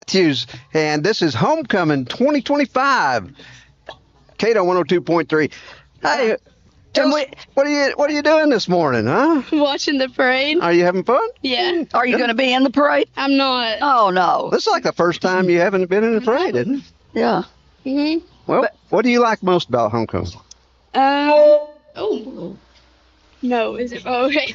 Matthews, and this is Homecoming 2025. Cato 102.3. Hey, what are you doing this morning, huh? Watching the parade. Are you having fun? Yeah. Are you going to be in the parade? I'm not. Oh, no. This is like the first time you haven't been in a parade, isn't it? Yeah. Well, what do you like most about Homecoming? Oh. No, is it? Oh, okay.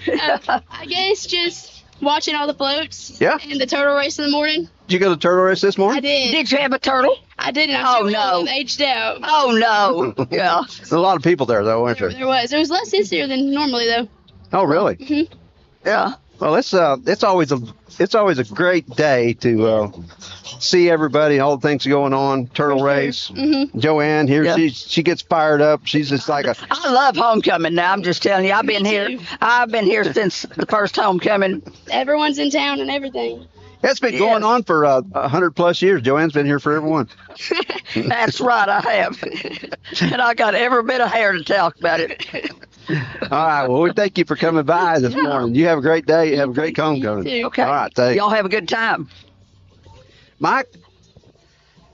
I guess just watching all the floats. Yeah. And the turtle race in the morning. Did you go to the turtle race this morning? I did. Did you have a turtle? I didn't. Oh, no. I'm aged out. Oh, no. Yeah. There's a lot of people there, though, weren't there? There was. There was less this year than normally, though. Oh, really? Mm-hmm. Yeah. Well, it's always a great day to see everybody, all the things going on. Turtle race. Mm-hmm. Joanne here, Yeah. she gets fired up. She's just like a. I love Homecoming now. I'm just telling you. I've been here. too. I've been here since the first Homecoming. Everyone's in town and everything. It's been going on for 100+ years. Joanne's been here for everyone. That's right, I have. And I got every bit of hair to talk about it. All right. Well, we thank you for coming by this morning. You have a great day. Have a great homecoming. You too. Okay. All right. Thanks. Y'all have a good time. Mike.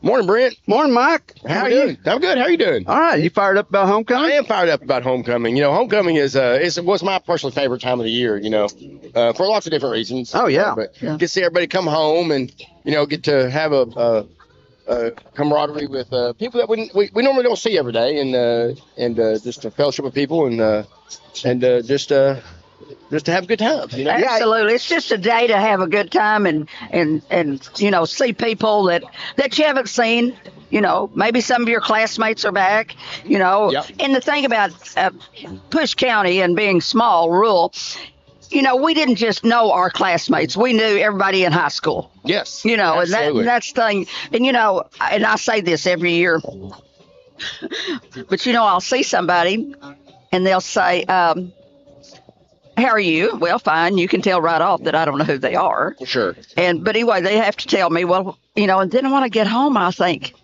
Morning, Brent. Morning, Mike. How are you? I'm good. How are you doing? All right. You fired up about I homecoming? am fired up about homecoming. You know, homecoming was my personal favorite time of the year. You know, for lots of different reasons. Oh, yeah. But get to see everybody come home and get to have a camaraderie with people that we normally don't see every day, and just a fellowship with people and just to have a good time. You know? Absolutely. It's just a day to have a good time and see people that you haven't seen. Maybe some of your classmates are back, Yep. And the thing about Push County and being small, rural, we didn't just know our classmates. We knew everybody in high school, Yes. and absolutely. that's the thing. And, and I say this every year, but, I'll see somebody and they'll say, how are you? Well, fine. You can tell right off that I don't know who they are. Sure. But anyway, they have to tell me, well, and then when I get home, I think,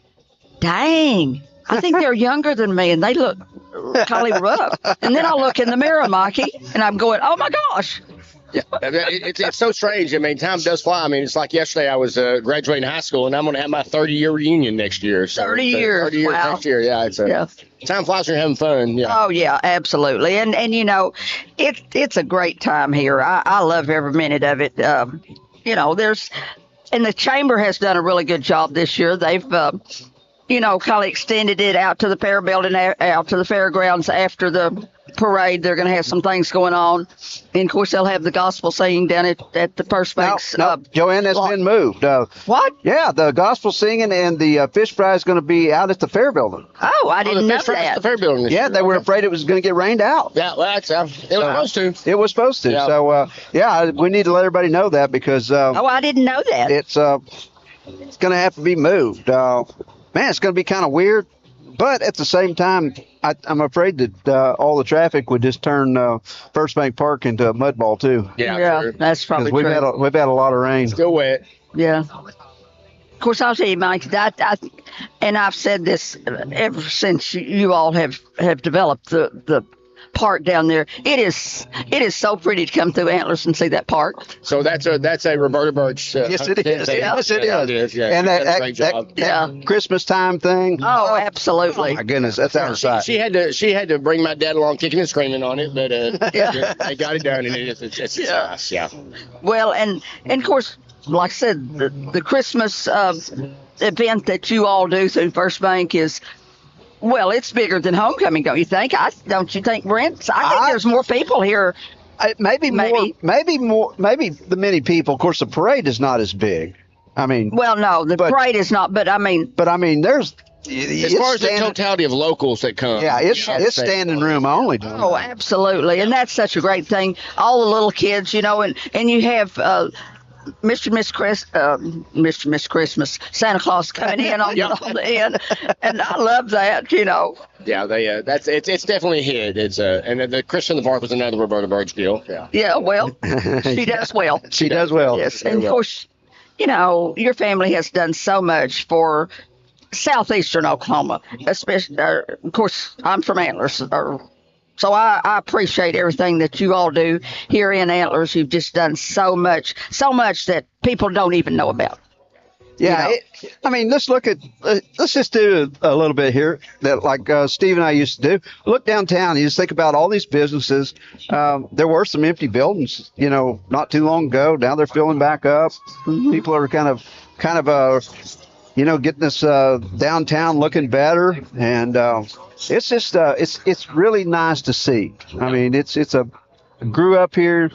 dang, I think they're younger than me and they look kind of rough. And then I look in the mirror, Mikey, and I'm going, oh my gosh. Yeah, it's so strange. I mean, time does fly. I mean, it's like yesterday I was graduating high school, and I'm going to have my 30-year reunion next year. So 30 years. 30 years Wow. next year. Yeah, time flies when you're having fun. Yeah. Oh, yeah, absolutely. And it's a great time here. I love every minute of it. And the chamber has done a really good job this year. They've, kind of extended it out to the fair building, out to the fairgrounds after the parade. They're going to have some things going on. And, of course, they'll have the gospel singing down at the First Banks. No, Joanne, that's been moved. What? Yeah, the gospel singing and the fish fry is going to be out at the fair building. Oh, I didn't know The that. fair building. Yeah, they were afraid it was going to get rained out. Yeah, well, it was supposed to. It was supposed to. Yeah. So, we need to let everybody know that because Oh, I didn't know that. it's going to have to be moved. Man, it's going to be kind of weird. But at the same time, I'm afraid that all the traffic would just turn First Bank Park into a mud ball, too. Yeah, Sure. that's probably Because true. we've had a lot of rain. Still wet. Yeah. Of course, I'll tell you, Mike, and I've said this ever since you all have developed the park down there. It is so pretty to come through Antlers and see that park. So that's a Roberta Birch. Yes, it is. Yes, it is. Yeah, And she does a great job. that Christmas time thing. Oh, absolutely. My goodness, that's out of sight. She had to bring my dad along, kicking and screaming on it, but they got it done, and it's nice. Yeah. Well, and of course, like I said, the Christmas event that you all do through First Bank is. Well, it's bigger than homecoming, don't you think? Don't you think, Brent? I think there's more people here. Maybe the many people. Of course, the parade is not as big. I mean, Well, no, the parade is not, but I mean, there's As far as the totality of locals that come. yeah, it's standing room only. oh, absolutely, and that's such a great thing. All the little kids, and you have Mr. and Miss Christmas, Santa Claus coming in on the end, and I love that. Yeah, it's definitely a hit. It's and the Christian in the Park was another Roberta Birch deal. Yeah. Yeah, well, she does well. She does well. Yes, and of course, your family has done so much for southeastern Oklahoma, especially. Of course, I'm from Antlers, so I appreciate everything that you all do here in Antlers. You've just done so much that people don't even know about. Yeah, You know? I mean, let's just do a little bit here that like Steve and I used to do. Look downtown. You just think about all these businesses. There were some empty buildings, not too long ago. Now they're filling back up. People are kind of, getting this downtown looking better, and it's just it's really nice to see. I mean, grew up here.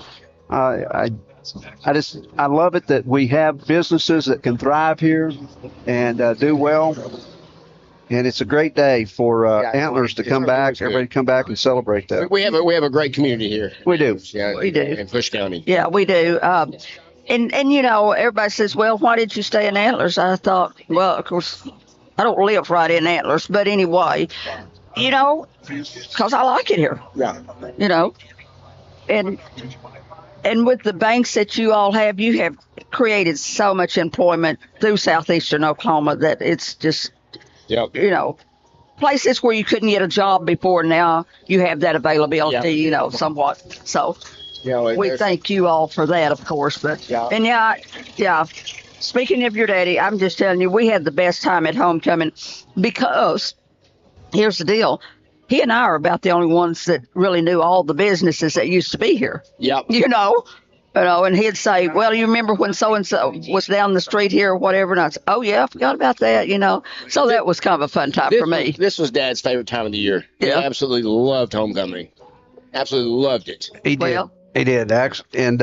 I love it that we have businesses that can thrive here and do well. And it's a great day for Antlers to come back, everybody to come back and celebrate that. We have a great community here. We do. Yeah, We do. In Bush County. Yeah, we do. And everybody says, well, why did you stay in Antlers? I thought, well, of course, I don't live right in Antlers, but anyway, because I like it here. Yeah. And with the banks that you all have, you have created so much employment through southeastern Oklahoma that it's just, Yep. places where you couldn't get a job before, now you have that availability, somewhat. So we thank you all for that, of course. But Yeah. and yeah. Speaking of your daddy, I'm just telling you, we had the best time at homecoming because here's the deal. He and I are about the only ones that really knew all the businesses that used to be here. Yep. And he'd say, well, you remember when so-and-so was down the street here or whatever? And I'd say, oh, yeah, I forgot about that, So that was kind of a fun time for me. This was Dad's favorite time of the year. Yeah. He absolutely loved homecoming. Absolutely loved it. He did. Well- He did. And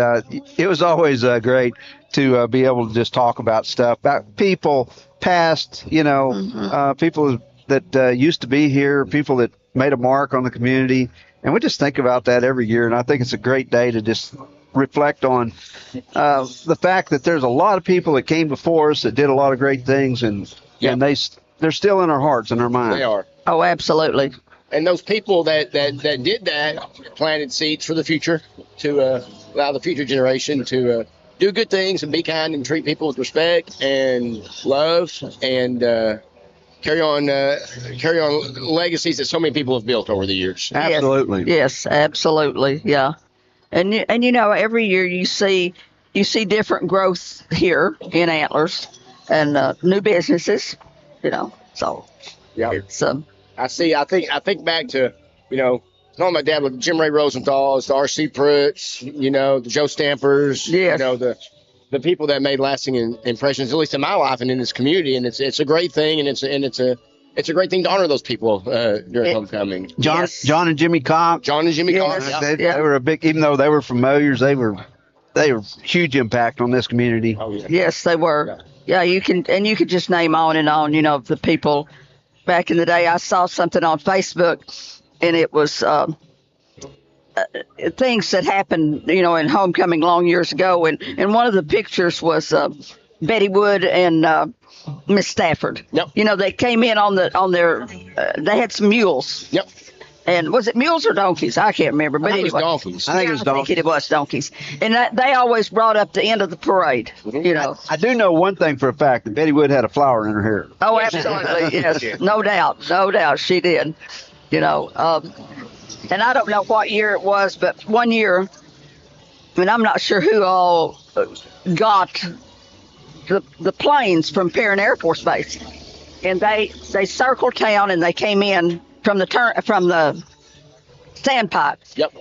it was always great to be able to just talk about stuff, about people past, people that used to be here, people that made a mark on the community. And we just think about that every year. And I think it's a great day to just reflect on the fact that there's a lot of people that came before us that did a lot of great things. And they're still in our hearts and our minds. They are. Oh, absolutely. And those people that did that planted seeds for the future to allow the future generation to do good things and be kind and treat people with respect and love and carry on legacies that so many people have built over the years. Absolutely. Yes, absolutely. Yeah. And every year you see different growth here in Antlers and new businesses, So Yeah. it's I think back to, knowing my dad with Jim Ray Rosenthal's, the R.C. Pruitts, the Joe Stampers, Yes. the people that made lasting impressions, at least in my life and in this community. And it's a great thing, and it's a great thing to honor those people during homecoming. Yes. John and Jimmy Cobb. John and Jimmy Yes. Cobb. They were a big, even though they were from Moyers, they were huge impact on this community. Oh, yeah. Yes, they were. Yeah, you could just name on and on, the people back in the day. I saw something on Facebook, and it was things that happened, in homecoming long years ago. And one of the pictures was Betty Wood and Miss Stafford. Yep. They came in on their, they had some mules. Yep. And was it mules or donkeys? I can't remember. But I think it was anyway. donkeys. I think it was donkeys. It was donkeys. And they always brought up the end of the parade, I do know one thing for a fact, that Betty Wood had a flower in her hair. Oh, absolutely. Yes. No doubt. She did. And I don't know what year it was, but one year, and I'm not sure who all got the planes from Perrin Air Force Base. And they circled town and they came in from the sandpipe. Yep.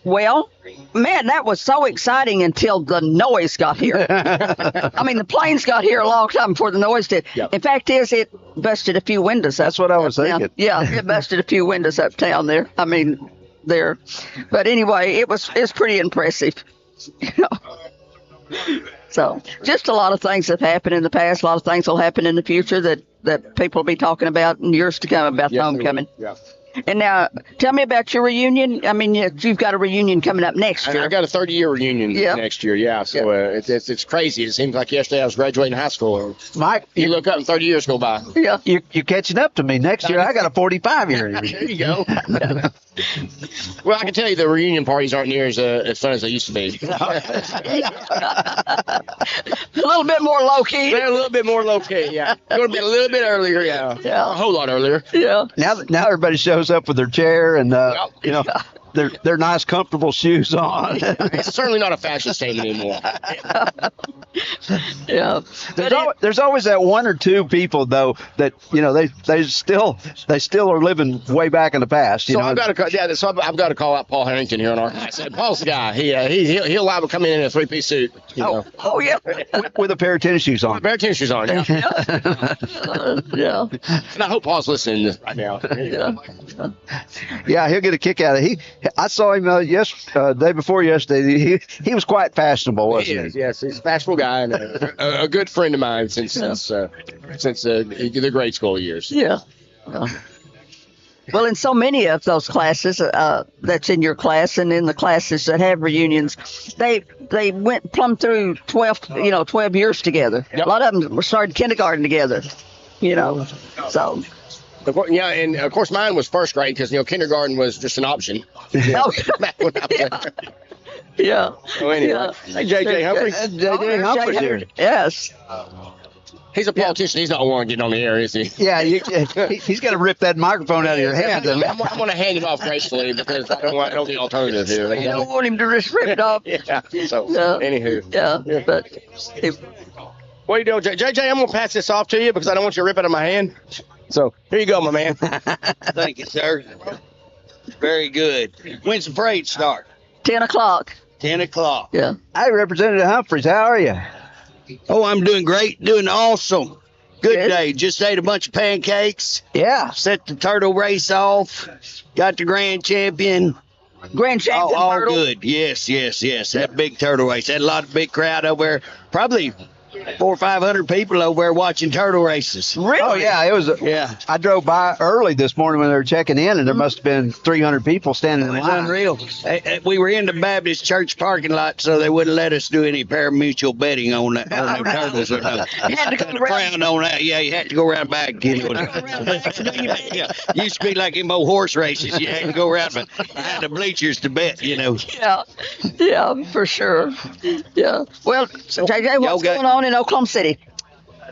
Well, man, that was so exciting until the noise got here. I mean, the planes got here a long time before the noise did. Yep. In fact, it busted a few windows. That's what I was uptown. thinking. Yeah, it busted a few windows uptown there. I mean, there. But anyway, it's pretty impressive. So, just a lot of things have happened in the past. A lot of things will happen in the future that people will be talking about in years to come about homecoming. Yeah. And now, tell me about your reunion. I mean, you've got a reunion coming up next year. I got a 30-year reunion next year. Yeah. So it's crazy. It seems like yesterday I was graduating high school. Mike, You look up and 30 years go by. Yeah. you're catching up to me. Next year, I got a 45-year. There you go. Well, I can tell you the reunion parties aren't near as fun as they used to be. A little bit more low key. They're a little bit more low key, yeah. Going to be a little bit earlier, yeah. Yeah. A whole lot earlier. Yeah. Now everybody shows up with their chair and, their nice, comfortable shoes on. It's certainly not a fashion statement anymore. Yeah. There's always that one or two people though that they still are living way back in the past. So I've got to call out Paul Harrington here on our. I said Paul's the guy. He'll liable to come in a 3-piece suit. Oh yeah. With a pair of tennis shoes on. A pair of tennis shoes on. Yeah. Yeah. And I hope Paul's listening to this right now. Yeah, he'll get a kick out of it. I saw him day before yesterday. He was quite fashionable, wasn't he? Yes, he's a fashionable guy and a good friend of mine since the grade school years. Yeah. Well, in so many of those classes that's in your class and in the classes that have reunions, they went plumb through 12 years together. Yep. A lot of them started kindergarten together, so. Yeah, and of course mine was first grade because kindergarten was just an option. Oh, Back when I was there. yeah. So anyway, Yeah. hey JJ Humphrey, JJ Humphrey's here. Yes. he's a politician. He's not one getting on the air, is he? Yeah, he's got to rip that microphone out of your hand. I'm going to hand it off gracefully because I don't want the alternative here. You don't want him to just rip it off. Yeah. So, No. anywho. Yeah, but What are you doing, JJ? I'm going to pass this off to you because I don't want you to rip it out of my hand. So, here you go, my man. Thank you, sir. Very good. When's the parade start? 10 o'clock. 10 o'clock. Yeah. Hey, Representative Humphreys, how are you? Oh, I'm doing great. Doing awesome. Good Good. day. Just ate a bunch of pancakes. Yeah. Set the turtle race off. Got the grand champion. Grand champion All turtle. good. Yes. That big turtle race. Had a lot of big crowd over there. Probably 400 or 500 people over there watching turtle races. Really? Oh, yeah. It was. Yeah. I drove by early this morning when they were checking in, and there must have been 300 people standing in It's line. unreal. We were in the Baptist church parking lot, so they wouldn't let us do any parimutuel betting on that on the turtles or nothing. You had to go Got a around. crown on that. Yeah, you had to go around back. Yeah. Used to be like in old horse races. You had to go around behind the bleachers to bet. Yeah, for sure. Yeah. Well, JJ, what's going on in Oklahoma City?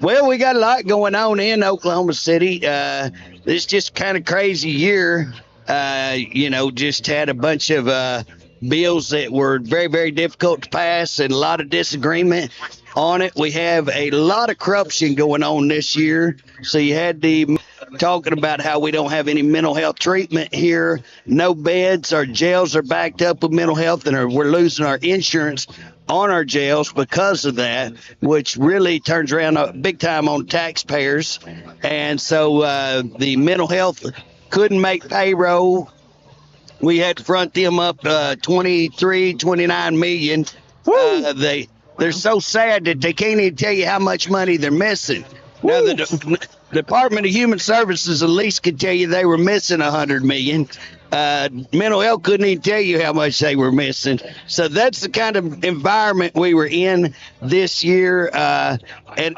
Well, we got a lot going on in Oklahoma City. This just kind of crazy year. Just had a bunch of bills that were very, very difficult to pass and a lot of disagreement on it. We have a lot of corruption going on this year. So you had the talking about how we don't have any mental health treatment here, no beds. Our jails are backed up with mental health, and we're losing our insurance on our jails because of that, which really turns around big time on taxpayers. And so the mental health couldn't make payroll. We had to front them up 29 million. They're so sad that they can't even tell you how much money they're missing. Now, the Department of Human Services at least could tell you they were missing 100 million. Mental health couldn't even tell you how much they were missing. So that's the kind of environment we were in this year. And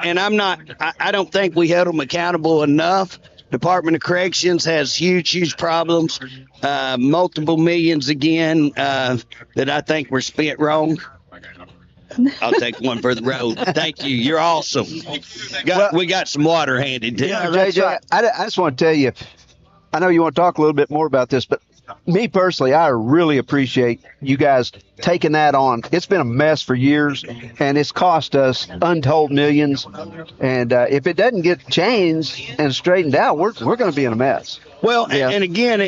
I don't think we held them accountable enough. Department of Corrections has huge problems, multiple millions again, that I think were spent wrong. I'll take one for the road. Thank you. You're awesome. We got some water handed to you. JJ, I just want to tell you, I know you want to talk a little bit more about this, but me personally, I really appreciate you guys taking that on. It's been a mess for years, and it's cost us untold millions. And if it doesn't get changed and straightened out, we're going to be in a mess. Well, Yeah. and again,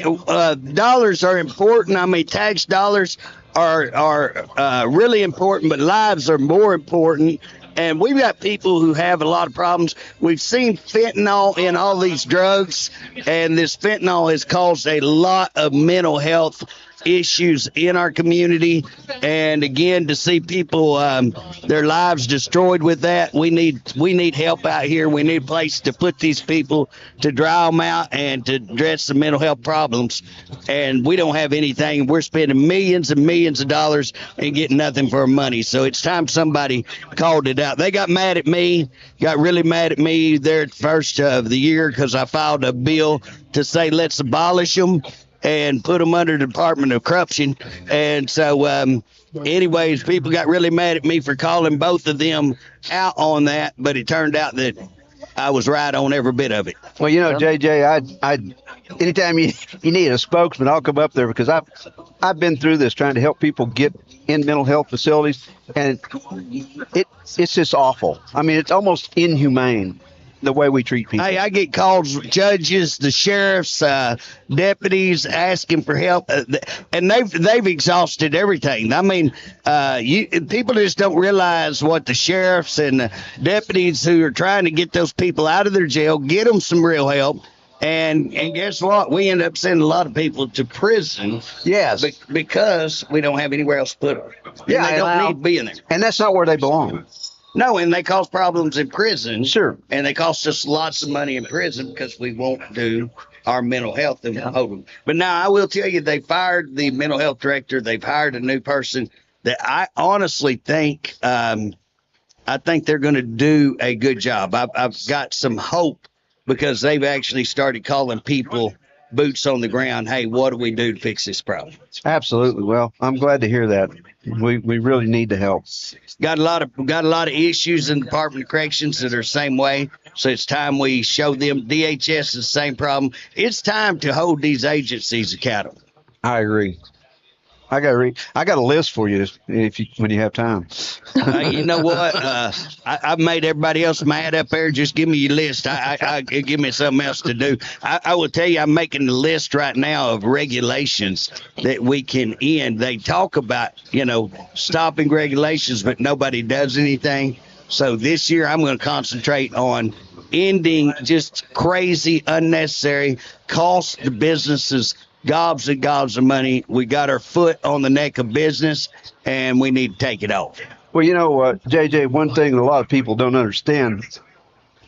dollars are important. I mean, tax dollars are really important, but lives are more important. And we've got people who have a lot of problems. We've seen fentanyl in all these drugs, and this fentanyl has caused a lot of mental health issues in our community. And again, to see people their lives destroyed with that, we need help out here. We need a place to put these people, to dry them out and to address the mental health problems. And we don't have anything. We're spending millions and millions of dollars and getting nothing for our money. So it's time somebody called it out. They got mad at me, got really mad at me there at the first of the year because I filed a bill to say let's abolish them and put them under the Department of Corruption. And so, anyways, people got really mad at me for calling both of them out on that, but it turned out that I was right on every bit of it. Well, JJ, I anytime you need a spokesman, I'll come up there because I've been through this trying to help people get in mental health facilities, and it's just awful. I mean, it's almost inhumane the way we treat people. Hey, I get calls, judges, the sheriffs, deputies asking for help, and they've exhausted everything. I mean, people just don't realize what the sheriffs and the deputies who are trying to get those people out of their jail, get them some real help. And guess what? We end up sending a lot of people to prison. Yes. Because we don't have anywhere else to put them. Yeah, And they don't need to be in there. And that's not where they belong. No, and they cause problems in prison. Sure. And they cost us lots of money in prison because we won't do our mental health and hold them. But now I will tell you, they fired the mental health director. They've hired a new person that I honestly think, I think they're going to do a good job. I've got some hope because they've actually started calling people boots on the ground. Hey, what do we do to fix this problem? Absolutely. Well, I'm glad to hear that. We really need to help. Got a lot of issues in the Department of Corrections that are the same way. So it's time we show them DHS is the same problem. It's time to hold these agencies accountable. I agree. I got a list for you when you have time. You know what? I've made everybody else mad up there. Just give me your list. I give me something else to do. I will tell you, I'm making the list right now of regulations that we can end. They talk about, stopping regulations, but nobody does anything. So this year I'm going to concentrate on ending just crazy, unnecessary cost to businesses, gobs and gobs of money. We got our foot on the neck of business, and we need to take it off. Well, JJ, one thing that a lot of people don't understand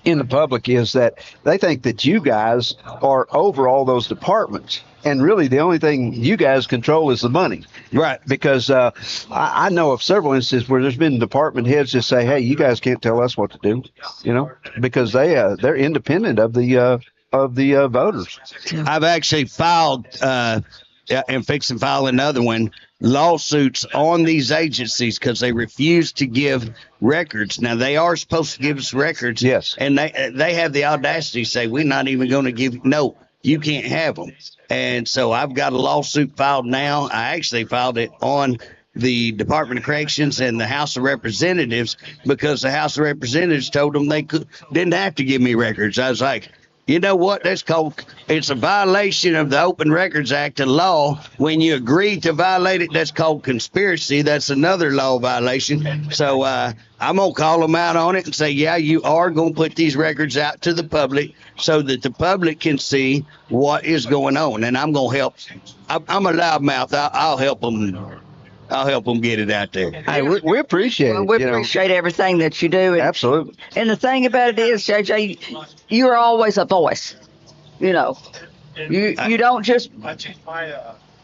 in the public is that they think that you guys are over all those departments. And really, the only thing you guys control is the money. Right. Because I know of several instances where there's been department heads just say, hey, you guys can't tell us what to do, because they're independent of the voters. I've actually filed, and fixing to file another one, lawsuits on these agencies because they refuse to give records. Now, they are supposed to give us records. Yes. And they have the audacity to say, we're not even going to give, no, you can't have them. And so I've got a lawsuit filed now. I actually filed it on the Department of Corrections and the House of Representatives because the House of Representatives told them they didn't have to give me records. I was like, you know what? It's a violation of the Open Records Act of law. When you agree to violate it, that's called conspiracy. That's another law violation. So I'm going to call them out on it and say, yeah, you are going to put these records out to the public so that the public can see what is going on. And I'm going to help. I'm a loudmouth. I'll help them. I'll help them get it out there. Hey, we appreciate it. We appreciate everything that you do. And, Absolutely. And the thing about it is, JJ, you're always a voice. You don't just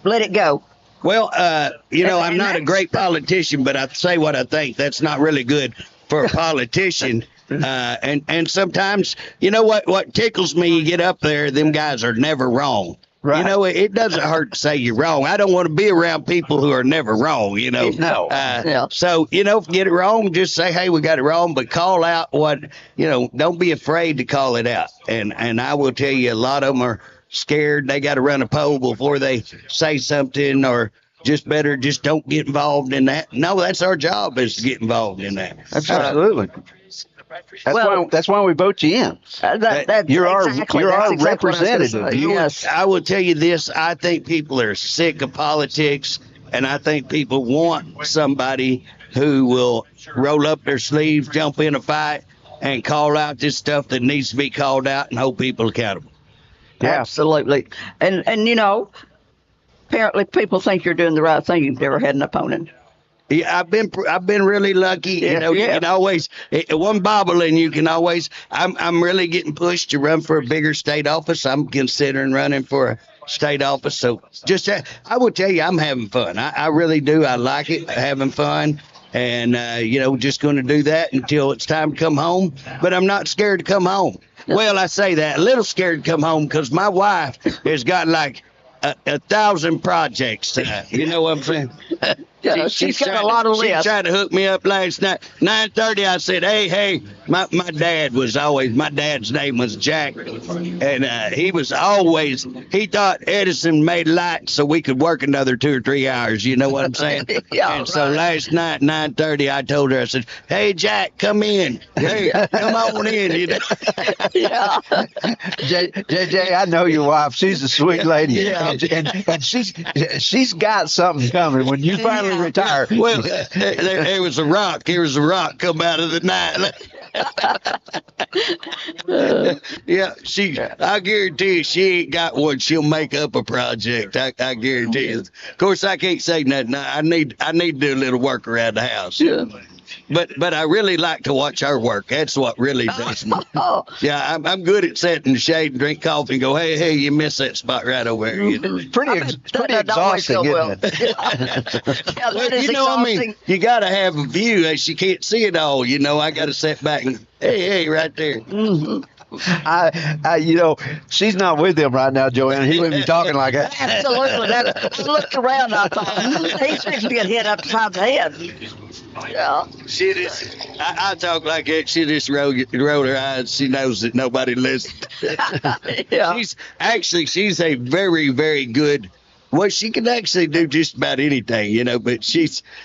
let it go. Well, I'm not a great politician, but I say what I think. That's not really good for a politician. And sometimes, what tickles me, you get up there, them guys are never wrong. Right. It doesn't hurt to say you're wrong. I don't want to be around people who are never wrong, No. So, if you get it wrong, just say, hey, we got it wrong, but call out don't be afraid to call it out. And I will tell you, a lot of them are scared. They got to run a poll before they say something, or just don't get involved in that. No, that's our job, is to get involved in that. Absolutely. That's why we vote you in. You're exactly, our exactly representative. Yes. I will tell you this. I think people are sick of politics, and I think people want somebody who will roll up their sleeves, jump in a fight, and call out this stuff that needs to be called out and hold people accountable. Yeah. Absolutely. And apparently people think you're doing the right thing. You've never had an opponent. Yeah, I've been really lucky. You can always one bobble, and you can always. I'm really getting pushed to run for a bigger state office. I'm considering running for a state office. So I will tell you, I'm having fun. I really do. I like it, having fun, and just going to do that until it's time to come home. But I'm not scared to come home. Well, I say that a little scared to come home because my wife has got like 1,000 projects. You know what I'm saying? Yeah, she's got a lot of She lists. tried to hook me up last night. 9:30, I said, hey, my dad's name was Jack, and he thought Edison made lights so we could work another 2 or 3 hours. You know what I'm saying? Yeah, And so right. last night, 9:30, I told her, I said, hey, Jack, come in. Hey, come on in. You know? Yeah. JJ, I know your wife. She's a sweet lady, Yeah. and she's got something coming when you finally retire. Well, there was a rock. Here was a rock come out of the night. Yeah, I guarantee you, she ain't got one. She'll make up a project. I guarantee you. Of course, I can't say nothing. I need to do a little work around the house. Yeah. But I really like to watch her work. That's what really does me. Oh, Yeah, I'm good at sitting in the shade and drink coffee and go, hey, you missed that spot right over there. You know? Pretty that always exhausting, go well. isn't it? Yeah, Well, that is you know, I exhausting. mean, you got to have a view. She can't see it all. You know, I got to sit back and, hey, right there. She's not with him right now, Joanne. He wouldn't be talking like that. Absolutely. I looked around. I thought he's fixing to get hit upside the head. Yeah. She just, I talk like that. She just rolled her eyes. She knows that nobody listens. Yeah. She's a very, very good. Well, she can actually do just about anything, you know. But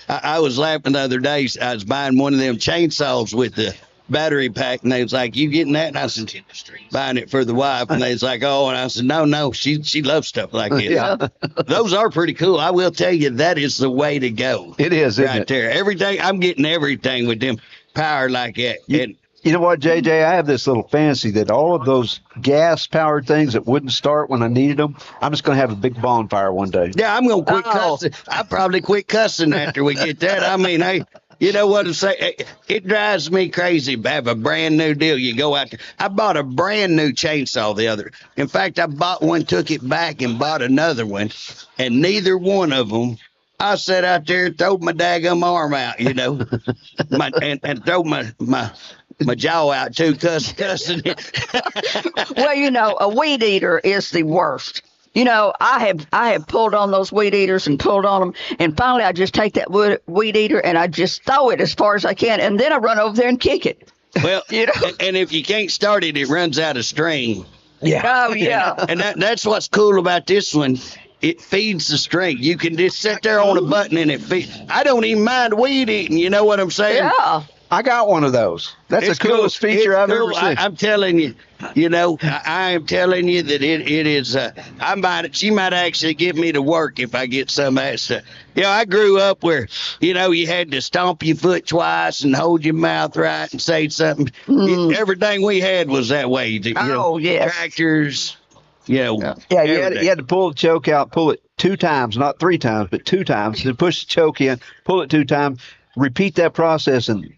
I was laughing the other day. I was buying one of them chainsaws with the battery pack, and they was like, "You getting that?" And I said, "Buying it for the wife." And they was like, "Oh," and I said, "No, she loves stuff like this." Yeah. Those are pretty cool. I will tell you, that is the way to go. It is, isn't Right it? there. Everything, I'm getting everything with them power like that. And You know what, JJ? I have this little fantasy that all of those gas-powered things that wouldn't start when I needed them, I'm just going to have a big bonfire one day. yeah, I'm gonna quit Oh. cussing. I'll probably quit cussing after we get that. I mean, hey, you know what I'm saying? It drives me crazy to have a brand new deal. You go out there. I bought a brand new chainsaw the other. In fact, I bought one, took it back, and bought another one, and neither one of them. I sat out there and threw my daggum arm out, you know, and throw my jaw out too, cussing it. Well, you know, a weed eater is the worst. You know, I have pulled on those weed eaters and pulled on them, and finally I just take that weed eater and I just throw it as far as I can, and then I run over there and kick it. Well, You know? and if you can't start it, it runs out of string. Oh yeah. And that's what's cool about this one. It feeds the string. You can just sit there on a button and it feeds. I don't even mind weed eating. You know what I'm saying? Yeah. I got one of those. That's It's the coolest cool. feature It's I've cool. ever seen. I'm telling you, you know, I am telling you that it is. She might actually give me to work if I get some of that stuff. You know, I grew up where, you know, you had to stomp your foot twice and hold your mouth right and say something. Everything we had was that way. You know, Oh, yes. Tractors. You know, Yeah, everything. you had to pull the choke out, pull it 2 times, not 3 times, but 2 times. Then push the choke in, pull it 2 times, repeat that process, and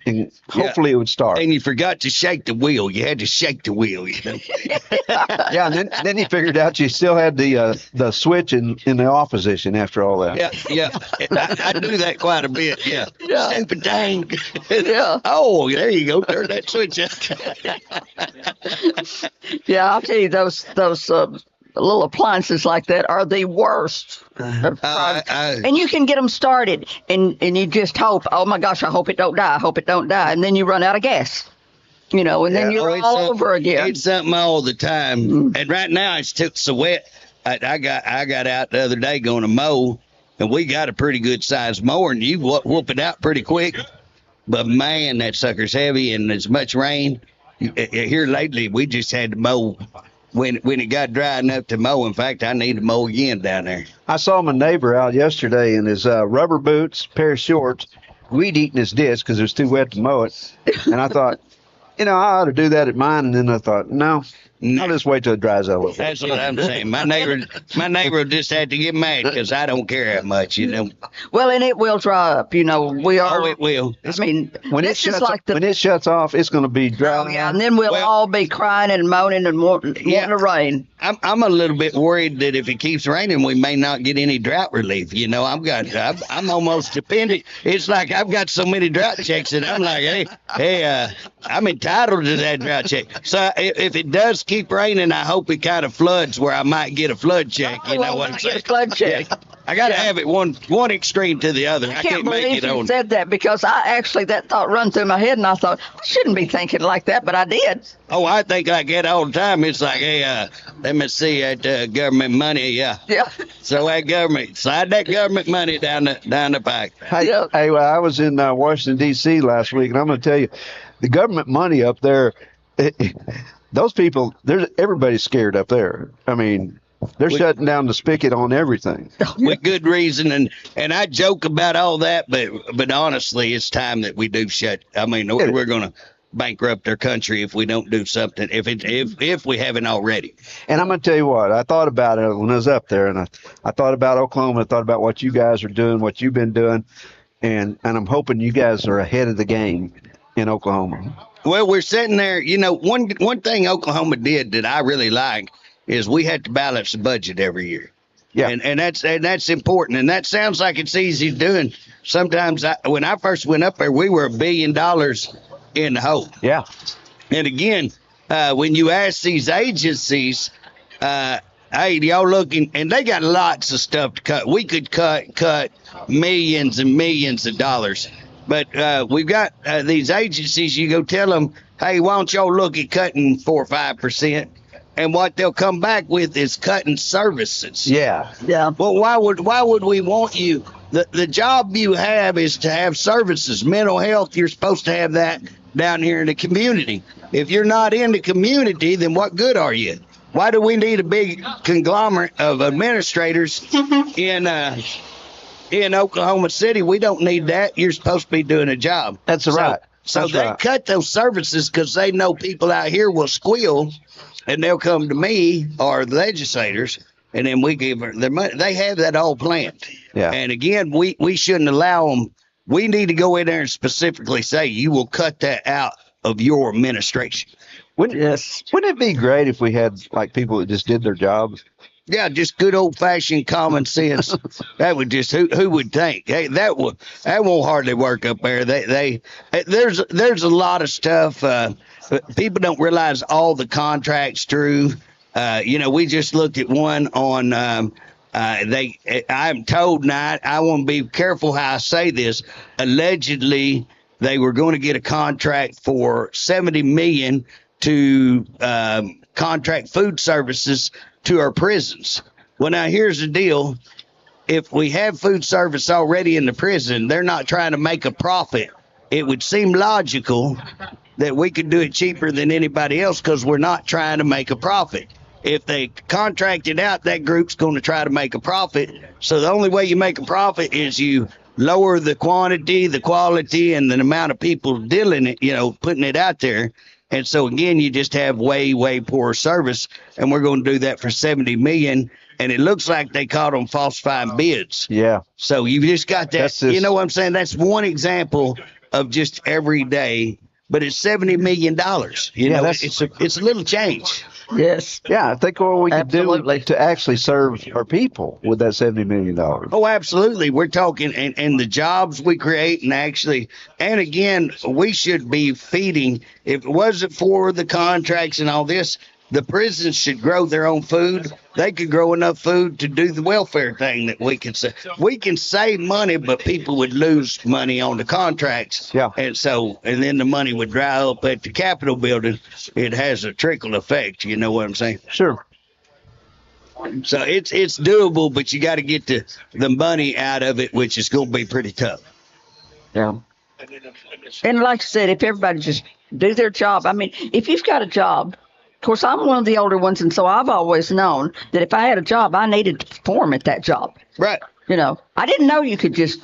hopefully it would start. And you forgot to shake the wheel. You had to shake the wheel. You know? Yeah, and then you figured out you still had the switch in the off position after all that. Yeah. I do that quite a bit. Yeah. Yeah. Stupid dang. Yeah. Oh, there you go. Turn that switch up. Yeah, I'll tell you, those little appliances like that are the worst. And you can get them started, and you just hope, oh my gosh, I hope it don't die. I hope it don't die. And then you run out of gas, you know, and then you're it's all something- over again. It's something all the time. And right now it's so wet. I got out the other day going to mow, and we got a pretty good sized mower, and you whoop it out pretty quick. But man, that sucker's heavy, and as much rain here lately, we just had to mow when it got dry enough to mow. In fact, I need to mow again down there. I saw my neighbor out yesterday in his rubber boots, pair of shorts, weed eating his disc because it was too wet to mow it. And I thought, I ought to do that at mine. And then I thought, no, I'll just wait till it dries out a little bit. That's what I'm saying. My neighbor just had to get mad because I don't care that much, you know. Well, and it will dry up, you know. We are. Oh, it will. I mean, When it this is shuts, like when it shuts off, it's going to be dry. Oh, yeah, and then we'll Well- all be crying and moaning and wanting to rain. I'm a little bit worried that if it keeps raining, we may not get any drought relief. You know, I'm almost dependent. It's like I've got so many drought checks that I'm like, hey, I'm entitled to that drought check. So if it does keep raining, I hope it kind of floods where I might get a flood check. You know what I'm saying? Flood check. I got to have it one extreme to the other. I can't make believe it you on. said that because that thought run through my head and I thought I shouldn't be thinking like that, but I did. Oh, I think like that all the time. It's like, hey, let me see that government money. Yeah. Yeah. So that government, slide that government money down the pipe. Hey, Yeah. hey, well, I was in Washington D.C. last week, and I'm going to tell you, the government money up there, those people, everybody's scared up there. I mean, they're shutting down the spigot on everything. With good reason, and I joke about all that, but honestly, it's time that we do shut. I mean, we're going to bankrupt our country if we don't do something. If we haven't already. And I'm going to tell you what, I thought about it when I was up there, and I thought about Oklahoma. I thought about what you guys are doing, what you've been doing, and I'm hoping you guys are ahead of the game in Oklahoma. Well, we're sitting there. You know, one thing Oklahoma did that I really like is we had to balance the budget every year. Yeah. And that's important. And that sounds like it's easy doing. Sometimes when I first went up there, we were $1 billion in the hole. Yeah. And again, when you ask these agencies, hey, y'all looking, and they got lots of stuff to cut. We could cut millions and millions of dollars. But we've got these agencies, you go tell them, hey, why don't y'all look at cutting 4 or 5%? And what they'll come back with is cutting services. Yeah. Yeah. Well, why would we want you? The job you have is to have services. Mental health, you're supposed to have that down here in the community. If you're not in the community, then what good are you? Why do we need a big conglomerate of administrators in Oklahoma City? We don't need that. You're supposed to be doing a job. That's right. So That's they right. cut those services because they know people out here will squeal, and they'll come to me or the legislators, and then we give them their money. They have that all planned. Yeah. And again, we shouldn't allow them. We need to go in there and specifically say, you will cut that out of your administration. Wouldn't it be great if we had like people that just did their jobs? Yeah, just good old fashioned common sense. That would just who would think? Hey, that won't hardly work up there. There's a lot of stuff. People don't realize all the contracts through. We just looked at one on. I'm told now. I want to be careful how I say this. Allegedly, they were going to get a contract for $70 million to contract food services to our prisons. Well, now here's the deal. If we have food service already in the prison, they're not trying to make a profit. It would seem logical that we could do it cheaper than anybody else because we're not trying to make a profit. If they contract it out, that group's going to try to make a profit. So the only way you make a profit is you lower the quantity, the quality, and the amount of people dealing it, putting it out there. And so again, you just have way, way poor service, and we're going to do that for $70 million. And it looks like they caught them falsifying bids. Yeah. So you've just got that. You know what I'm saying? That's one example of just every day, but it's $70 million. It's a little change. Yes. Yeah, I think what we could Absolutely. do to actually serve our people with that $70 million. Oh, absolutely. We're talking and the jobs we create and again, we should be feeding. If it wasn't for the contracts and all this, the prisons should grow their own food. They could grow enough food to do the welfare thing that we can say. We can save money, but people would lose money on the contracts. Yeah. And then the money would dry up at the Capitol building. It has a trickle effect. You know what I'm saying? Sure. So it's doable, but you got to get the money out of it, which is going to be pretty tough. Yeah. And like I said, if everybody just do their job, I mean, if you've got a job, of course, I'm one of the older ones, and so I've always known that if I had a job, I needed to perform at that job. Right. I didn't know you could just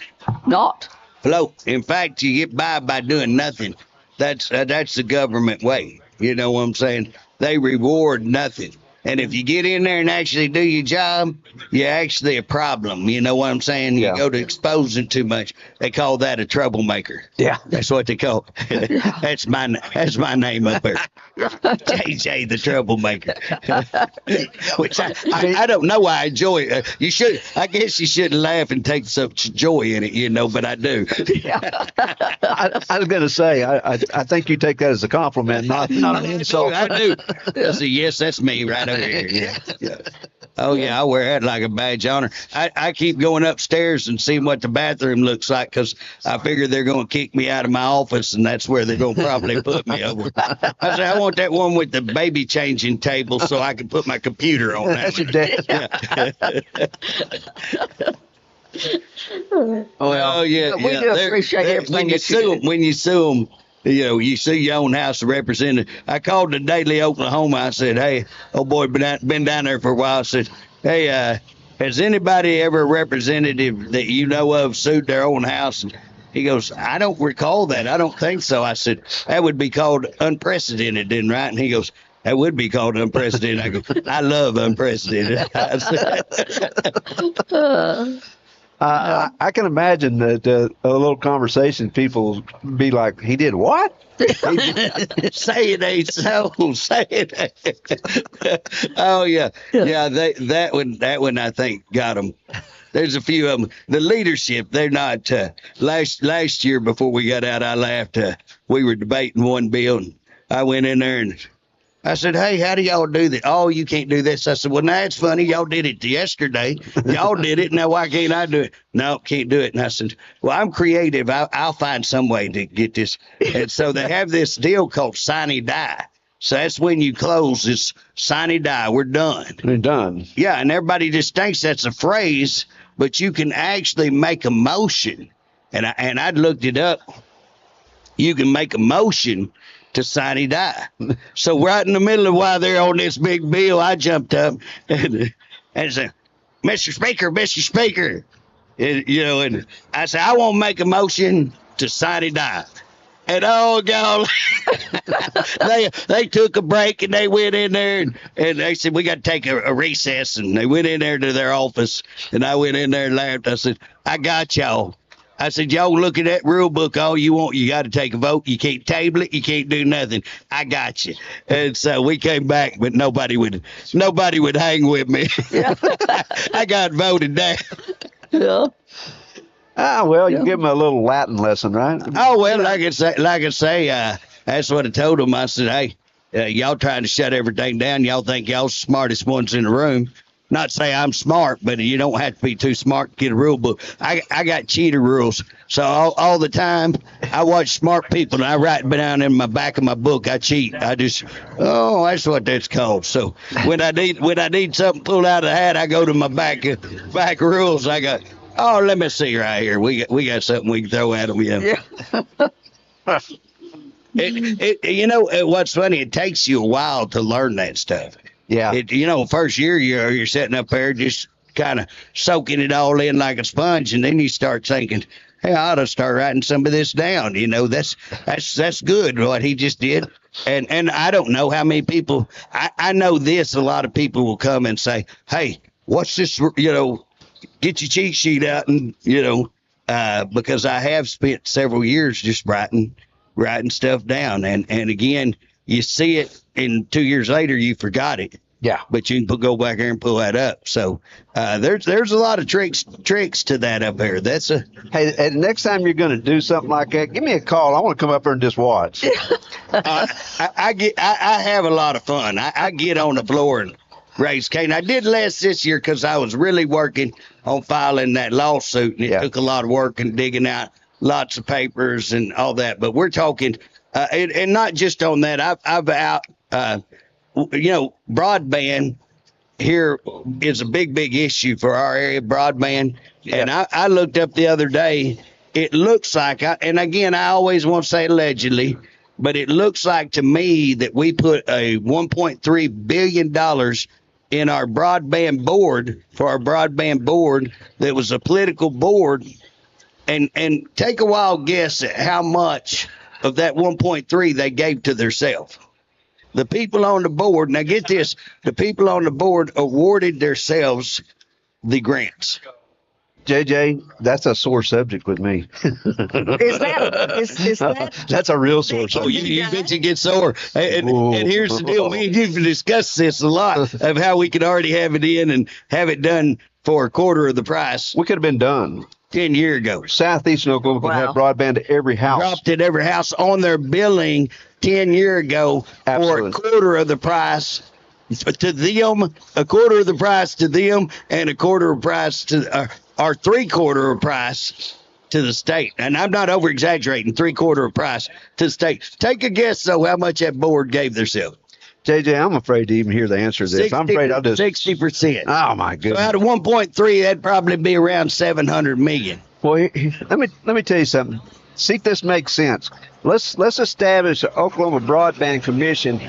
not. Float. In fact, you get by doing nothing. That's the government way. You know what I'm saying? They reward nothing. And if you get in there and actually do your job, you're actually a problem. You know what I'm saying? You go to exposing too much. They call that a troublemaker. Yeah. That's what they call it. That's my name up there. JJ the troublemaker. Which I don't know why I enjoy it. I guess you shouldn't laugh and take such joy in it, but I do. I was going to say, I think you take that as a compliment, not an insult. I do. I say, yes, that's me right over here. Yeah. Oh yeah, I wear that like a badge of honor. I keep going upstairs and seeing what the bathroom looks like because I figure they're going to kick me out of my office and that's where they're going to probably put me over. I say I want that one with the baby changing table so I can put my computer on that. That's your dad. Oh yeah, We do appreciate everything when you that you sue do. them. When you sue them, you sue your own House of Representatives. I called the Daily Oklahoma. I said, "Hey, oh boy, been down there for a while." I said, "Hey, has anybody ever a representative that you know of sued their own house?" And he goes, "I don't recall that. I don't think so." I said, "That would be called unprecedented, then, right?" And he goes, "That would be called unprecedented." I go, "I love unprecedented." I said, I can imagine that a little conversation, people be like, "He did what?" say it ain't so. Say it ain't. Oh yeah, yeah. That one I think got them. There's a few of them. The leadership, they're not. Last year before we got out, I laughed. We were debating one bill, and I went in there and I said, "Hey, how do y'all do that?" "Oh, you can't do this." I said, "Well, now it's funny. Y'all did it yesterday. Y'all did it. Now why can't I do it?" "No, can't do it." And I said, "Well, I'm creative. I'll find some way to get this." And so they have this deal called sine die. So that's when you close this sine die. We're done. They're done. Yeah, and everybody just thinks that's a phrase, but you can actually make a motion. And I'd looked it up. You can make a motion to sine die. So right in the middle of why they're on this big bill, I jumped up and said, Mr. Speaker. And I said, "I want to make a motion to sine die." And oh God, they took a break and they went in there and they said, "We got to take a recess." And they went in there to their office and I went in there and laughed. I said, "I got y'all." I said, "Y'all look at that rule book all you want. You got to take a vote. You can't table it. You can't do nothing. I got you." And so we came back, but nobody would hang with me. I got voted down. Yeah. Well, you give them a little Latin lesson, right? Oh well, like I say, that's what I told them. I said, "Hey, y'all trying to shut everything down. Y'all think y'all the smartest ones in the room. Not say I'm smart, but you don't have to be too smart to get a rule book. I got cheater rules. So all the time I watch smart people and I write down in my back of my book. I cheat. That's what that's called. So when I need something pulled out of the hat, I go to my back rules. I go, oh, let me see right here. We got something we can throw at them. Yeah. What's funny? It takes you a while to learn that stuff. Yeah. First year you're sitting up there just kind of soaking it all in like a sponge, and then you start thinking, "Hey, I ought to start writing some of this down." That's good what he just did. And I don't know how many people. I know this. A lot of people will come and say, "Hey, what's this? Get your cheat sheet out," and because I have spent several years just writing stuff down, and again, you see it. And 2 years later, you forgot it. Yeah. But you can go back there and pull that up. So there's a lot of tricks to that up there. Hey, next time you're going to do something like that, give me a call. I want to come up there and just watch. I have a lot of fun. I get on the floor and raise cane. I did less this year because I was really working on filing that lawsuit, and it took a lot of work and digging out lots of papers and all that. But we're talking, and not just on that. I've out. Broadband here is a big issue for our area, broadband. Yeah. And I looked up the other day, it looks like, and again, I always want to say allegedly, but it looks like to me that we put a $1.3 billion in our broadband board, for our broadband board that was a political board. And take a wild guess at how much of that 1.3 they gave to themselves. The people on the board, now get this, the people on the board awarded themselves the grants. JJ, that's a sore subject with me. Is that? That's a real sore Oh, subject. you bet you get sore. And here's the deal. Me and you've discussed this a lot of how we could already have it in and have it done for a quarter of the price We could have been done. 10 years ago. Southeastern Oklahoma could have broadband to every house. Dropped at every house on their billing 10 years ago for a quarter of the price to them, a quarter of the price to them, and a quarter of price to or 3/4 of price to the state. And I'm not over exaggerating. 3/4 of price to the state. Take a guess though how much that board gave themselves. JJ, I'm afraid to even hear the answer to this. I'm afraid I'll just 60%. Oh my So goodness. out of 1.3, that'd probably be around 700 million. Well, let me tell you something. See if this makes sense. Let's establish an Oklahoma Broadband Commission,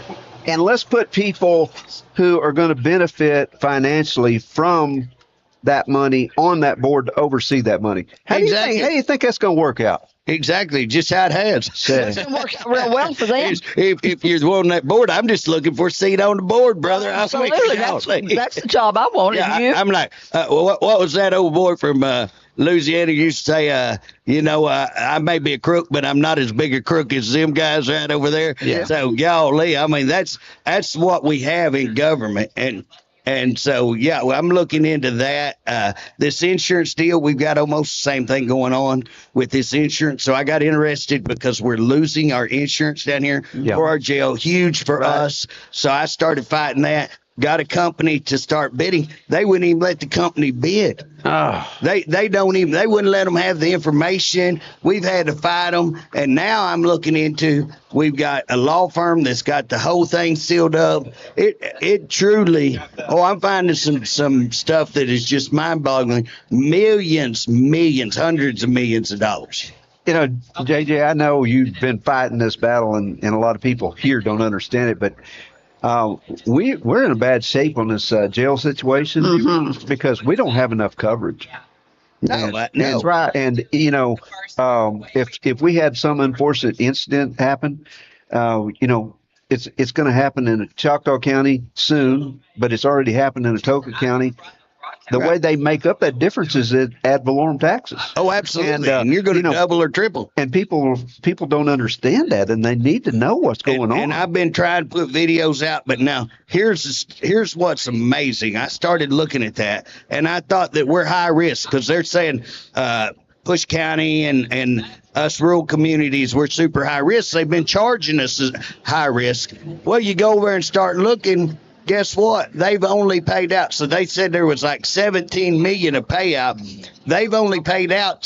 and let's put people who are going to benefit financially from that money on that board to oversee that money. How Exactly. do you think that's going to work out? Exactly, just how it has. It's gonna work out real well for them. If you're the one on that board, I'm just looking for a seat on the board, brother. Absolutely, that's the job I wanted. Yeah, you. I'm like, what was that old boy from Louisiana used to say? I may be a crook, but I'm not as big a crook as them guys right over there. Yeah. So, golly, I mean, that's what we have in government, and so, yeah, well, I'm looking into that. This insurance deal, we've got almost the same thing going on with this insurance. So I got interested because we're losing our insurance down here for our jail. Huge for us. So I started fighting that. Got a company to start bidding. They wouldn't even let the company bid. They wouldn't let them have the information. We've had to fight them. And now I'm looking into, we've got a law firm that's got the whole thing sealed up. It truly, I'm finding some stuff that is just mind boggling. Millions, hundreds of millions of dollars. You know, JJ, I know you've been fighting this battle, and a lot of people here don't understand it, but we're in a bad shape on this jail situation because we don't have enough coverage. No, That's right. And you know, if we had some unfortunate incident happen, it's going to happen in Choctaw County soon, but it's already happened in Atoka County. The way they make up that difference is ad valorem taxes. Oh, absolutely. And, And you're going to double or triple. And people don't understand that, and they need to know what's going on. And I've been trying to put videos out, but now here's what's amazing. I started looking at that, and I thought that we're high risk because they're saying Push County and us rural communities, we're super high risk. They've been charging us as high risk. Well, you go over and start looking. Guess what? They've only paid out. So they said there was like 17 million of payout. They've only paid out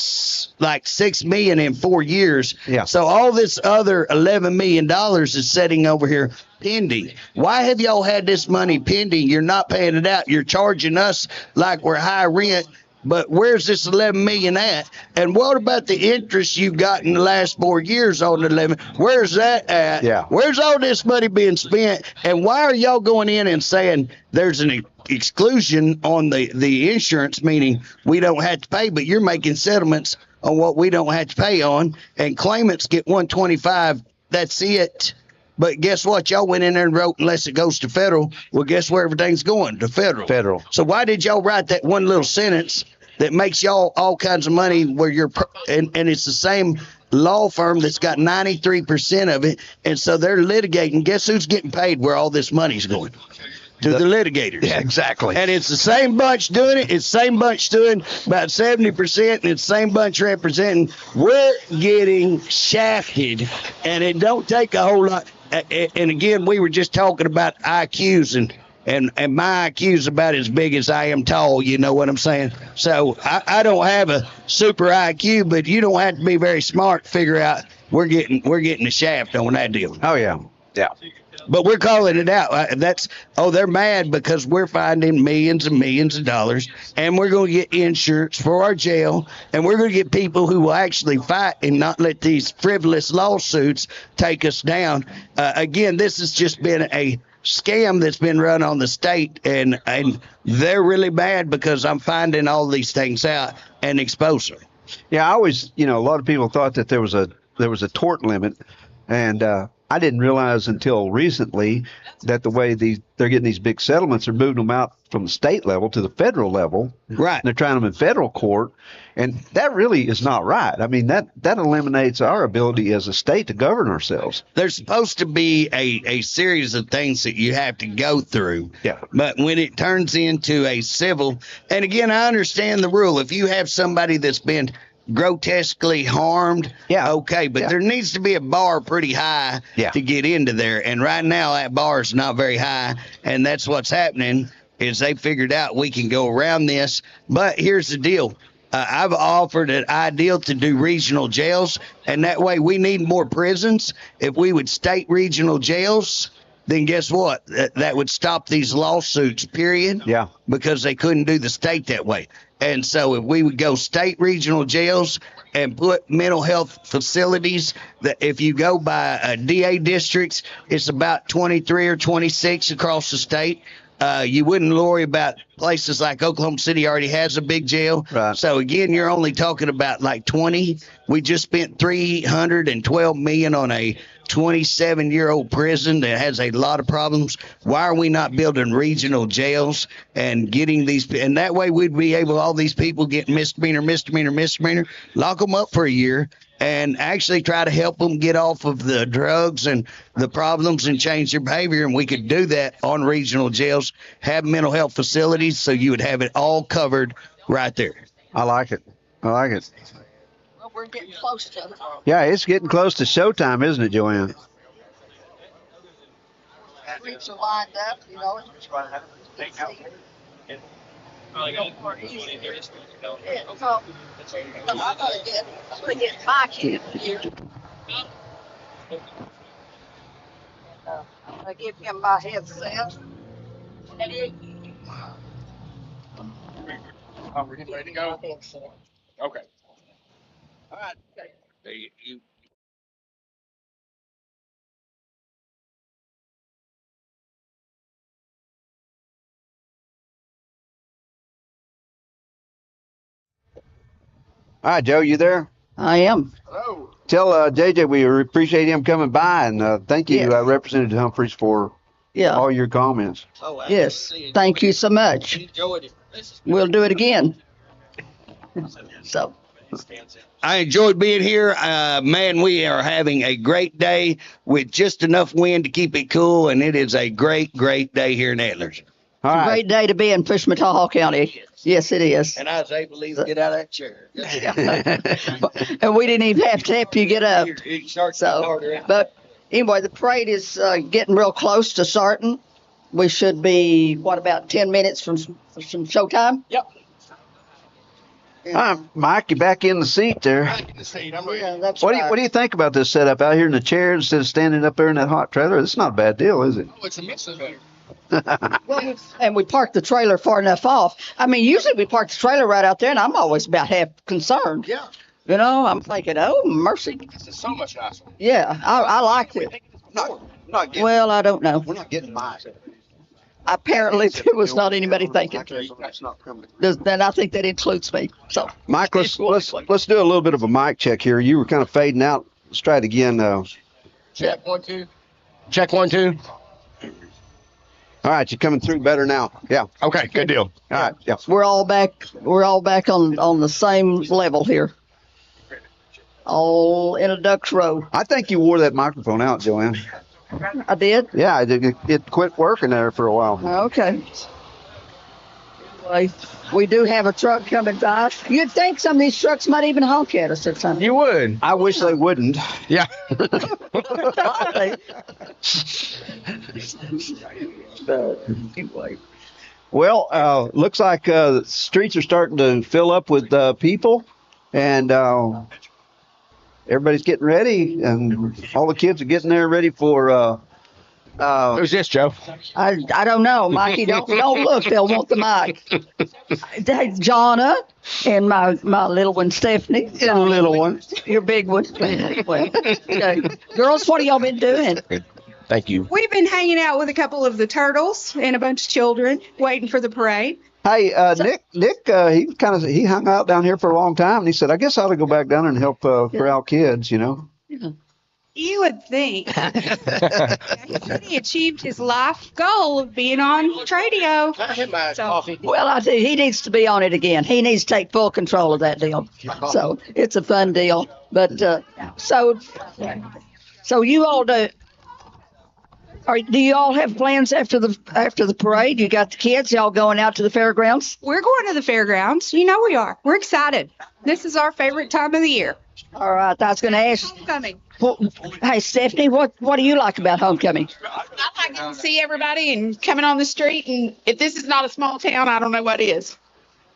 like 6 million in 4 years. Yeah. So all this other $11 million is sitting over here pending. Why have y'all had this money pending? You're not paying it out. You're charging us like we're high rent. But where's this 11 million at? And what about the interest you got in the last 4 years on the 11? Where's that at? Yeah. Where's all this money being spent? And why are y'all going in and saying there's an exclusion on the insurance, meaning we don't have to pay, but you're making settlements on what we don't have to pay on, and claimants get 125. That's it. But guess what? Y'all went in there and wrote, unless it goes to federal. Well, guess where everything's going? To federal. Federal. So why did y'all write that one little sentence that makes y'all all kinds of money where and it's the same law firm that's got 93% of it, and so they're litigating. Guess who's getting paid where all this money's going? To the litigators. Yeah, exactly. And it's the same bunch doing it. It's the same bunch doing about 70%, and it's the same bunch representing. We're getting shafted, and it don't take a whole lot. And again, we were just talking about IQs, and my IQ's about as big as I am tall. You know what I'm saying? So I don't have a super IQ, but you don't have to be very smart to figure out we're getting the shaft on that deal. Oh yeah, yeah. But we're calling it out. They're mad because we're finding millions and millions of dollars, and we're going to get insurance for our jail, and we're going to get people who will actually fight and not let these frivolous lawsuits take us down. Again, this has just been a scam that's been run on the state, and they're really mad because I'm finding all these things out and expose them. Yeah, I always, a lot of people thought that there was a tort limit, and I didn't realize until recently that the way they're getting these big settlements, they're moving them out from the state level to the federal level. Right. And they're trying them in federal court, and that really is not right. I mean, that eliminates our ability as a state to govern ourselves. There's supposed to be a series of things that you have to go through. Yeah. But when it turns into a civil, and again, I understand the rule. If you have somebody that's been grotesquely harmed, Yeah. okay, but there needs to be a bar pretty high to get into there. And right now that bar is not very high, and that's what's happening is they figured out we can go around this. But here's the deal. I've offered an ideal to do regional jails, and that way we need more prisons. If we would state regional jails, then guess what? That would stop these lawsuits, period. Yeah. Because they couldn't do the state that way. And so if we would go state regional jails and put mental health facilities, that if you go by DA districts, it's about 23 or 26 across the state. You wouldn't worry about places like Oklahoma City already has a big jail. Right. So again, you're only talking about like 20. We just spent $312 million on a 27-year-old prison that has a lot of problems. Why are we not building regional jails and getting these? And that way we'd be able, all these people get misdemeanor, lock them up for a year, and actually try to help them get off of the drugs and the problems and change their behavior. And we could do that on regional jails, have mental health facilities, so you would have it all covered right there. I like it. Well, we're getting close to it. Yeah, it's getting close to showtime, isn't it, Joanne? Streets are lined up, you know. Yeah, so, I'm gonna get my kid here. I'm gonna give him my headset. And he, We're getting ready to go. Okay. All right. There you All right, Joe, you there? I am. Hello. Tell JJ we appreciate him coming by, and thank you, Yes. Representative Humphreys, for Yeah. all your comments. Yes. Thank you so much. We'll do it again. So. I enjoyed being here. Man, we are having a great day with just enough wind to keep it cool, and it is a great, great day here in Antlers. All It's a right. great day to be in Pushmataha County. Yes, it is. And I was able to get out of that chair. And we didn't even have to help you get up. So, but anyway, the parade is getting real close to starting. We should be, what, about 10 minutes from showtime? Yep. Mike, you back in the seat there. Back in the seat. I'm ready. Yeah, that's What right. do you think about this setup out here in the chair instead of standing up there in that hot trailer? It's not a bad deal, is it? Oh, it's immensely better. Well, and we parked the trailer far enough off. I mean, usually we park the trailer right out there, and I'm always about half concerned. Yeah. You know, I'm thinking, oh, mercy. This is so much nicer. Yeah, I liked it. Not getting, Well, I don't know. we're not getting mine. Apparently, there was not anybody thinking. That's not coming. Then I think that includes me. So, Mike, let's do a little bit of a mic check here. You were kind of fading out. Let's try it again. Check 1, 2. Check 1, 2. All right, you're coming through better now. Yeah. All Okay, good deal. right. Yeah. we're all back on the same level here. All in a duck's row. I think you wore that microphone out, Joanne. I did? Yeah, it quit working there for a while. Okay. Anyway, we do have a truck coming by. You'd think some of these trucks might even honk at us at some You would. I wish they wouldn't. Yeah. But anyway. Well, looks like the streets are starting to fill up with people, and everybody's getting ready, and all the kids are getting there ready for. Who's this, Joe? I don't know, Mikey. Don't look. They'll want the mic. Hey, Jonna and my little one, Stephanie. The little one. Your big one. Well, okay. Girls, what have y'all been doing? Thank you. We've been hanging out with a couple of the turtles and a bunch of children waiting for the parade. Hey, Nick, he hung out down here for a long time, and he said, "I guess I ought to go back down and help corral kids." You know. You would think. He said he achieved his life goal of being on Tradio. Can I have my So- coffee? Well, I tell you, he needs to be on it again. He needs to take full control of that deal. So it's a fun deal. But so you all do. Do you all have plans after the parade? You got the kids, y'all going out to the fairgrounds? We're going to the fairgrounds. You know we are. We're excited. This is our favorite time of the year. All right, I was going to ask. Homecoming. Well, hey, Stephanie, what do you like about homecoming? I like to see everybody and coming on the street. And if this is not a small town, I don't know what is.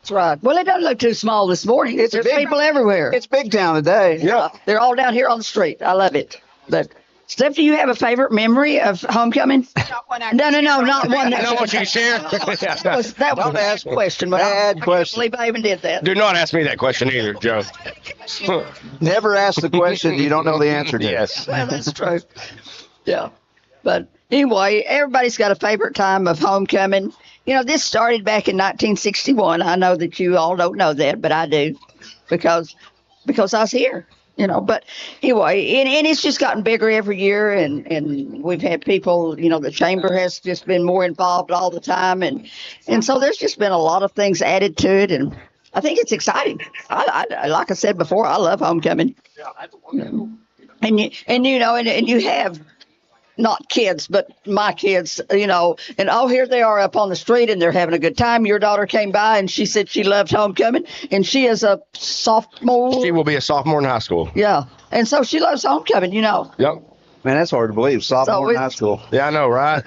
That's right. Well, it doesn't look too small this morning. It's There's big. people everywhere. It's big town today. Yeah, they're all down here on the street. I love it. But Steph, do you have a favorite memory of homecoming? No, not one. I know what you share. That was a bad question. But Bad I question. can't believe I even did that. Do not ask me that question either, Joe. Never ask the question you don't know the answer to. Yes. Well, that's true. Yeah. But anyway, everybody's got a favorite time of homecoming. You know, this started back in 1961. I know that you all don't know that, but I do because I was here. You know, but anyway, and it's just gotten bigger every year, and we've had people, you know, the chamber has just been more involved all the time, and so there's just been a lot of things added to it, and I think it's exciting. I like I said before, I love homecoming. And you have not kids, but my kids, you know, and here they are up on the street and they're having a good time. Your daughter came by and she said she loved homecoming, and she is a sophomore. She will be a sophomore in high school. Yeah. And so she loves homecoming, you know. Yep. Man, that's hard to believe. Sophomore in high school. Yeah, I know, right?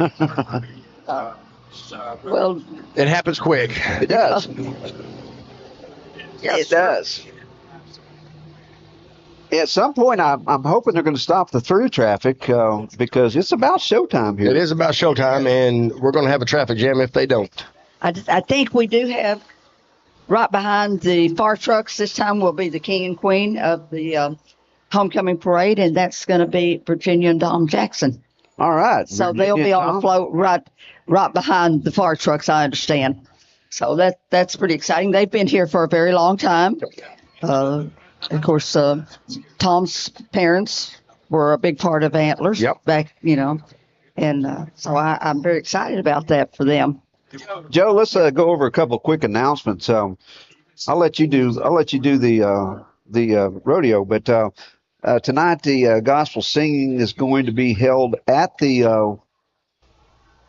Well, It happens quick. It does. yes, It does. At some point, I'm hoping they're going to stop the through traffic because it's about showtime here. It is about showtime, and we're going to have a traffic jam if they don't. I think we do have right behind the fire trucks this time will be the king and queen of the homecoming parade, and that's going to be Virginia and Dom Jackson. All right. So they'll be on a float right behind the fire trucks, I understand. So that's pretty exciting. They've been here for a very long time. Of course, Tom's parents were a big part of Antlers back, you know, and so I'm very excited about that for them. Joe, let's go over a couple of quick announcements. I'll let you do the rodeo, but tonight the gospel singing is going to be held at the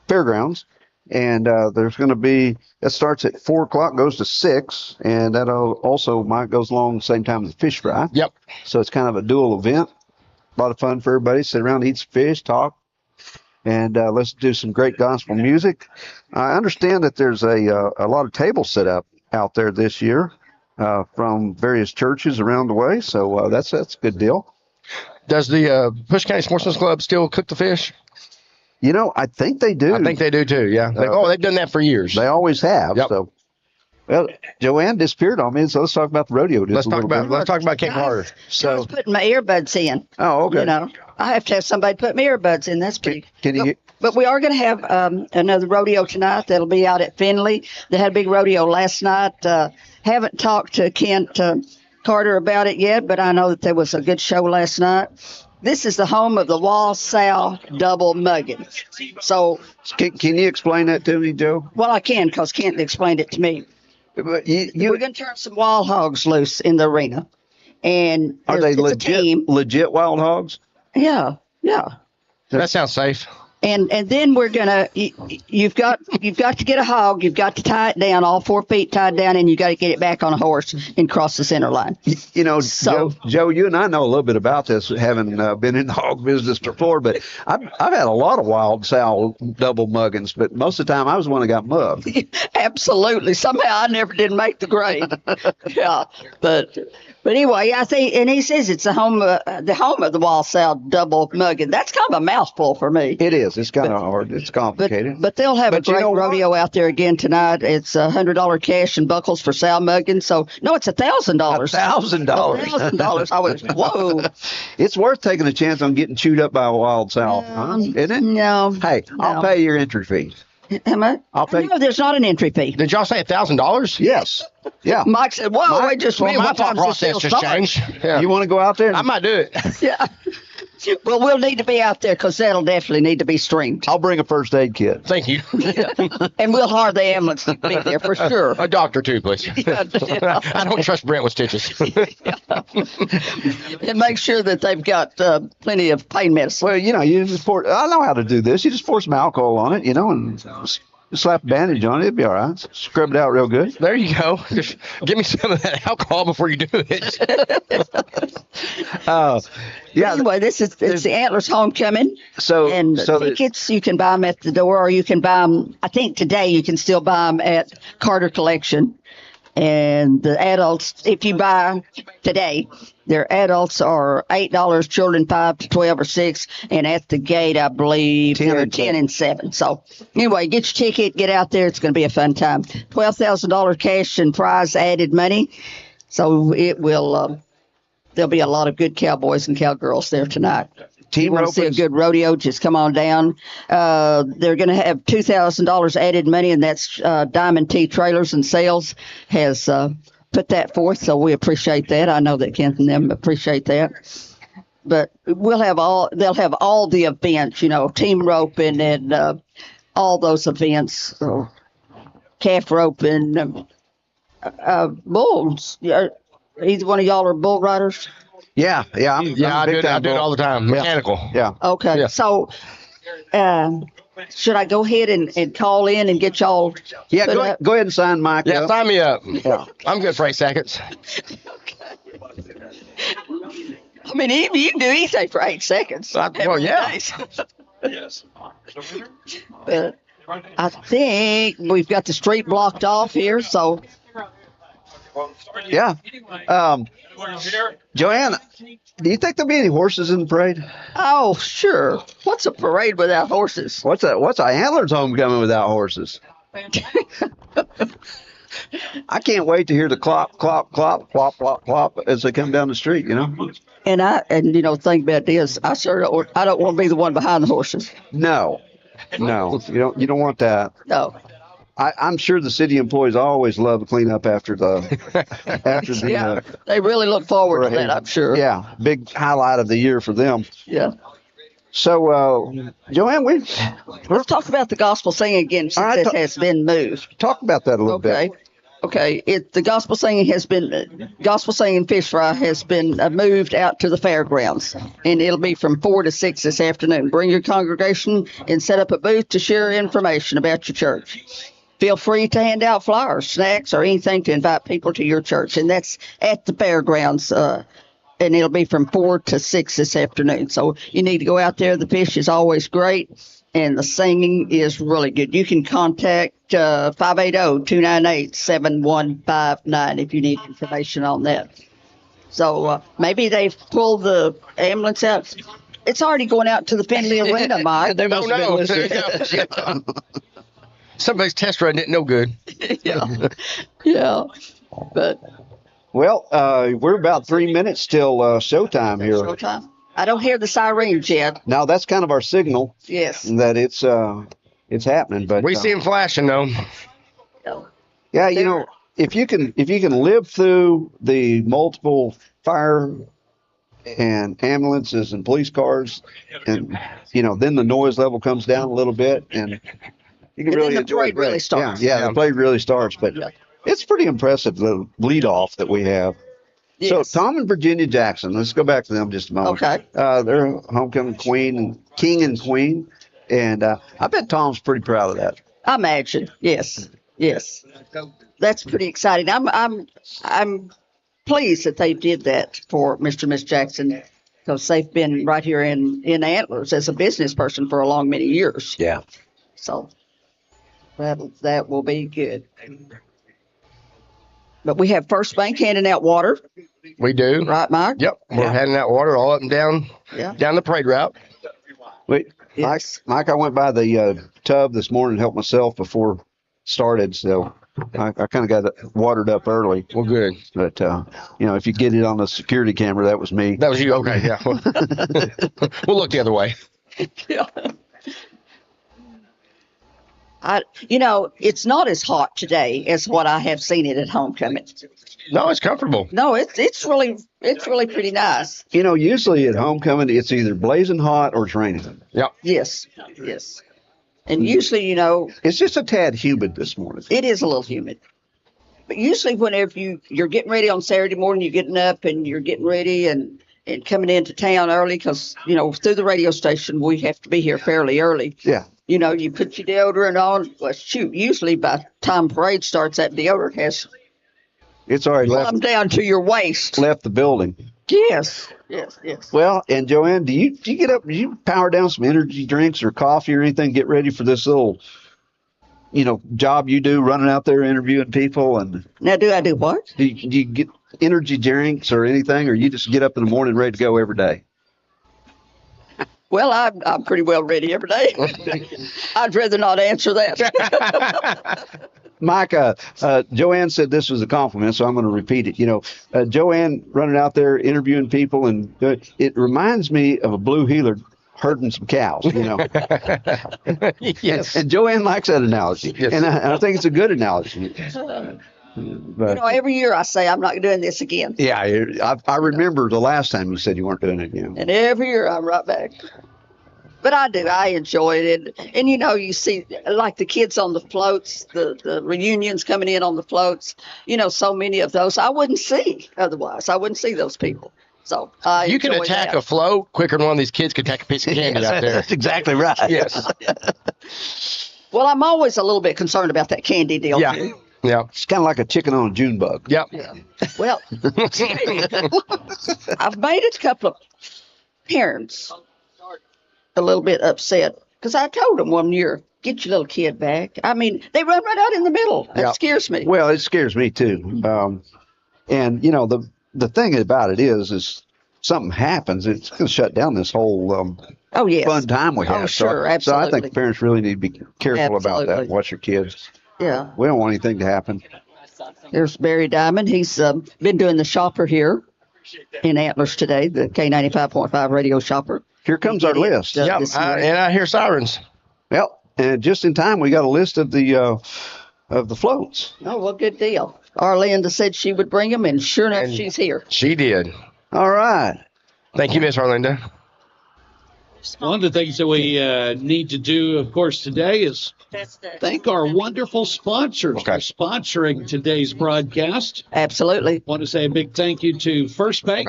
fairgrounds. And there's going to be, it starts at 4 o'clock, goes to 6, and that also goes along the same time as the fish fry. Yep. So it's kind of a dual event. A lot of fun for everybody. Sit around, eat some fish, talk, and let's do some great gospel music. I understand that there's a lot of tables set up out there this year from various churches around the way, so that's a good deal. Does the Push County Sportsman's Club still cook the fish? You know, I think they do. I think they do too, yeah. They've done that for years. They always have. Yep. So, well, Joanne disappeared on me, so let's talk about the rodeo. Let's talk about Cape Carter. I was putting my earbuds in. Oh, okay. You know, I have to have somebody put my earbuds in. That's pretty. Can you? But we are going to have another rodeo tonight. That'll be out at Finley. They had a big rodeo last night. Haven't talked to Kent Carter about it yet, but I know that there was a good show last night. This is the home of the Walsall double muggin. So, Can you explain that to me, Joe? well, I can because Kent explained it to me. But We're going to turn some wild hogs loose in the arena, and are they it's a team. legit wild hogs? Yeah. That sounds safe. And then we're gonna you've got to get a hog, you've got to tie it down, all 4 feet tied down, and you got to get it back on a horse and cross the center line. You know, Joe, you and I know a little bit about this, having been in the hog business before. But I've had a lot of wild sow double muggins, but most of the time I was the one that got mugged. Absolutely. Somehow I never did make the grade. Yeah, but anyway, I think, and he says it's the home of the Walsall double muggin. That's kind of a mouthful for me. It is. It's kind of hard. It's complicated. But they'll have a great rodeo out there again tonight. It's $100 cash and buckles for Sal Muggin. So no, it's $1,000. $1,000. $1,000. I was whoa. It's worth taking a chance on getting chewed up by a wild sow, huh? Isn't it? No. Hey, I'll pay your entry fee. How much? I'll pay. No, there's not an entry fee. Did y'all say $1,000? Yes. Yeah. Mike said, "Whoa, wait just a minute. My What thought time's this process deal just start?" changed. Yeah. You want to go out there? I might do it. Yeah. Well, we'll need to be out there because that'll definitely need to be streamed. I'll bring a first aid kit. Thank you. And we'll hire the ambulance to be there for sure. A doctor too, please. Yeah. I don't trust Brent with stitches. And make sure that they've got plenty of pain medicine. Well, you just pour. I know how to do this. You just pour some alcohol on it, and slap a bandage on it. It'd be all right. Scrub it out real good. There you go. Just give me some of that alcohol before you do it. Yeah. Anyway, it's the Antlers homecoming. So Tickets, you can buy them at the door, or you can buy them. I think today you can still buy them at Carter Collection. And the adults, if you buy today, their adults are $8, children 5 to 12 or 6, and at the gate, I believe 10 and 7. So anyway, get your ticket, get out there. It's going to be a fun time. $12,000 cash and prize added money. So it will. There'll be a lot of good cowboys and cowgirls there tonight. Team you want to see a good rodeo, just come on down. They're going to have $2,000 added money, and that's Diamond T Trailers and Sales has put that forth, so we appreciate that. I know that Kent and them appreciate that. But they'll have all the events, team roping and all those events, calf roping, bulls. Either one of y'all are bull riders? Yeah. I'm I do it all the time. Mechanical. Yeah. Okay. Yeah. So, should I go ahead and call in and get y'all? Yeah. put Go up? ahead and sign Mike. Yeah, up. sign me up. Yeah. I'm good for 8 seconds. I mean, you can do anything for 8 seconds. Well, yeah. Nice. But I think we've got the street blocked off here, so Yeah. Joanne, do you think there'll be any horses in the parade? oh sure. What's a parade without horses? What's a Antlers homecoming without horses? I can't wait to hear the clop, clop, clop, clop, clop, clop as they come down the street. And the thing about this, I don't want to be the one behind the horses. No, you don't want that. No. I'm sure the city employees always love to clean up after the Yeah, they really look forward to that, I'm sure. Yeah, big highlight of the year for them. Yeah. So, Joanne, Let's talk about the gospel singing again, since All right, it has been moved. talk about that a little bit. Okay. The gospel singing fish fry has been moved out to the fairgrounds, and it'll be from 4 to 6 this afternoon. Bring your congregation and set up a booth to share information about your church. Feel free to hand out flyers, snacks, or anything to invite people to your church, and that's at the fairgrounds. And it'll be from 4 to 6 this afternoon. So you need to go out there. The fish is always great, and the singing is really good. You can contact 580-298-7159 if you need information on that. So maybe they've pulled the ambulance out. It's already going out to the Finley Arena, Mike. They must have been listening. Yeah. Somebody's test run didn't know good. Yeah. But Well, we're about 3 minutes till showtime here. showtime. I don't hear the sirens yet. Now that's kind of our signal Yes. that it's happening. But We see him flashing though. yeah, if you can live through the multiple fire and ambulances and police cars, and then the noise level comes down a little bit, and you can And really then the enjoy parade it. really starts. Yeah, the parade really starts. But Yeah. it's pretty impressive, the lead off that we have. Yes. So Tom and Virginia Jackson, let's go back to them just a moment. Okay. They're homecoming king and queen, and I bet Tom's pretty proud of that. I imagine. Yes. That's pretty exciting. I'm pleased that they did that for Mr. and Miss Jackson, because they've been right here in Antlers as a business person for a long many years. Yeah. So that will be good. But we have First Bank handing out water, We do. right, Mike? Yep. We're handing out water all up and down Yeah. down the parade route. Wait, Yes. Mike, I went by the tub this morning to help myself before it started, so I kind of got it watered up early. Well, good. But if you get it on the security camera, that was me. That was you. Okay. Yeah. We'll look the other way. Yeah. It's not as hot today as what I have seen it at homecoming. No, it's comfortable. No, it's really pretty nice. Usually at homecoming, it's either blazing hot or it's raining. Yeah. Yes. And usually, It's just a tad humid this morning. it is a little humid. But usually, whenever you're getting ready on Saturday morning, you're getting up and you're getting ready and coming into town early because, through the radio station, we have to be here fairly early. Yeah. You put your deodorant on. Well, shoot, usually by the time parade starts, that deodorant has It's already come down to your waist. left the building. Yes. Well, and Joanne, do you get up? Do you power down some energy drinks or coffee or anything? Get ready for this little, job you do, running out there interviewing people. And Now, do I do what? do you get energy drinks or anything, or you just get up in the morning ready to go every day? Well, I'm pretty well ready every day. I'd rather not answer that. Mike, Joanne said this was a compliment, so I'm going to repeat it. Joanne running out there interviewing people, and it reminds me of a blue heeler herding some cows. Yes. And Joanne likes that analogy, Yes. and I think it's a good analogy. But Every year I say I'm not doing this again. yeah, I remember the last time you said you weren't doing it. And every year I'm right back. But I do. I enjoy it. And you see, like the kids on the floats, the reunions coming in on the floats, so many of those I wouldn't see otherwise. I wouldn't see those people. So I You can enjoy attack that. a float quicker than one of these kids could attack a piece of candy out there. That's exactly right. Yes. Well, I'm always a little bit concerned about that candy deal. Yeah. Too. Yeah. It's kind of like a chicken on a June bug. Yep. Well, I've made a couple of parents a little bit upset because I told them one year, get your little kid back. I mean, they run right out in the middle. That Yeah. scares me. Well, it scares me too. And the thing about it is something happens, it's going to shut down this whole Oh, yes. fun time we have. Oh, sure, So I absolutely. think parents really need to be careful about that. Absolutely. Watch your kids. Yeah. We don't want anything to happen. There's Barry Diamond. He's been doing the shopper here in Antlers today, the K95.5 radio shopper. Here comes our list. Yeah. Yep. this morning. And I hear sirens. Well, and just in time, we got a list of the floats. Oh, well, good deal. Arlinda said she would bring them, and sure enough, And- she's here. She did. All right. Thank you, Miss Arlinda. One of the things that we need to do, of course, today is thank our wonderful sponsors for sponsoring today's broadcast. Absolutely. Want to say a big thank you to First Bank,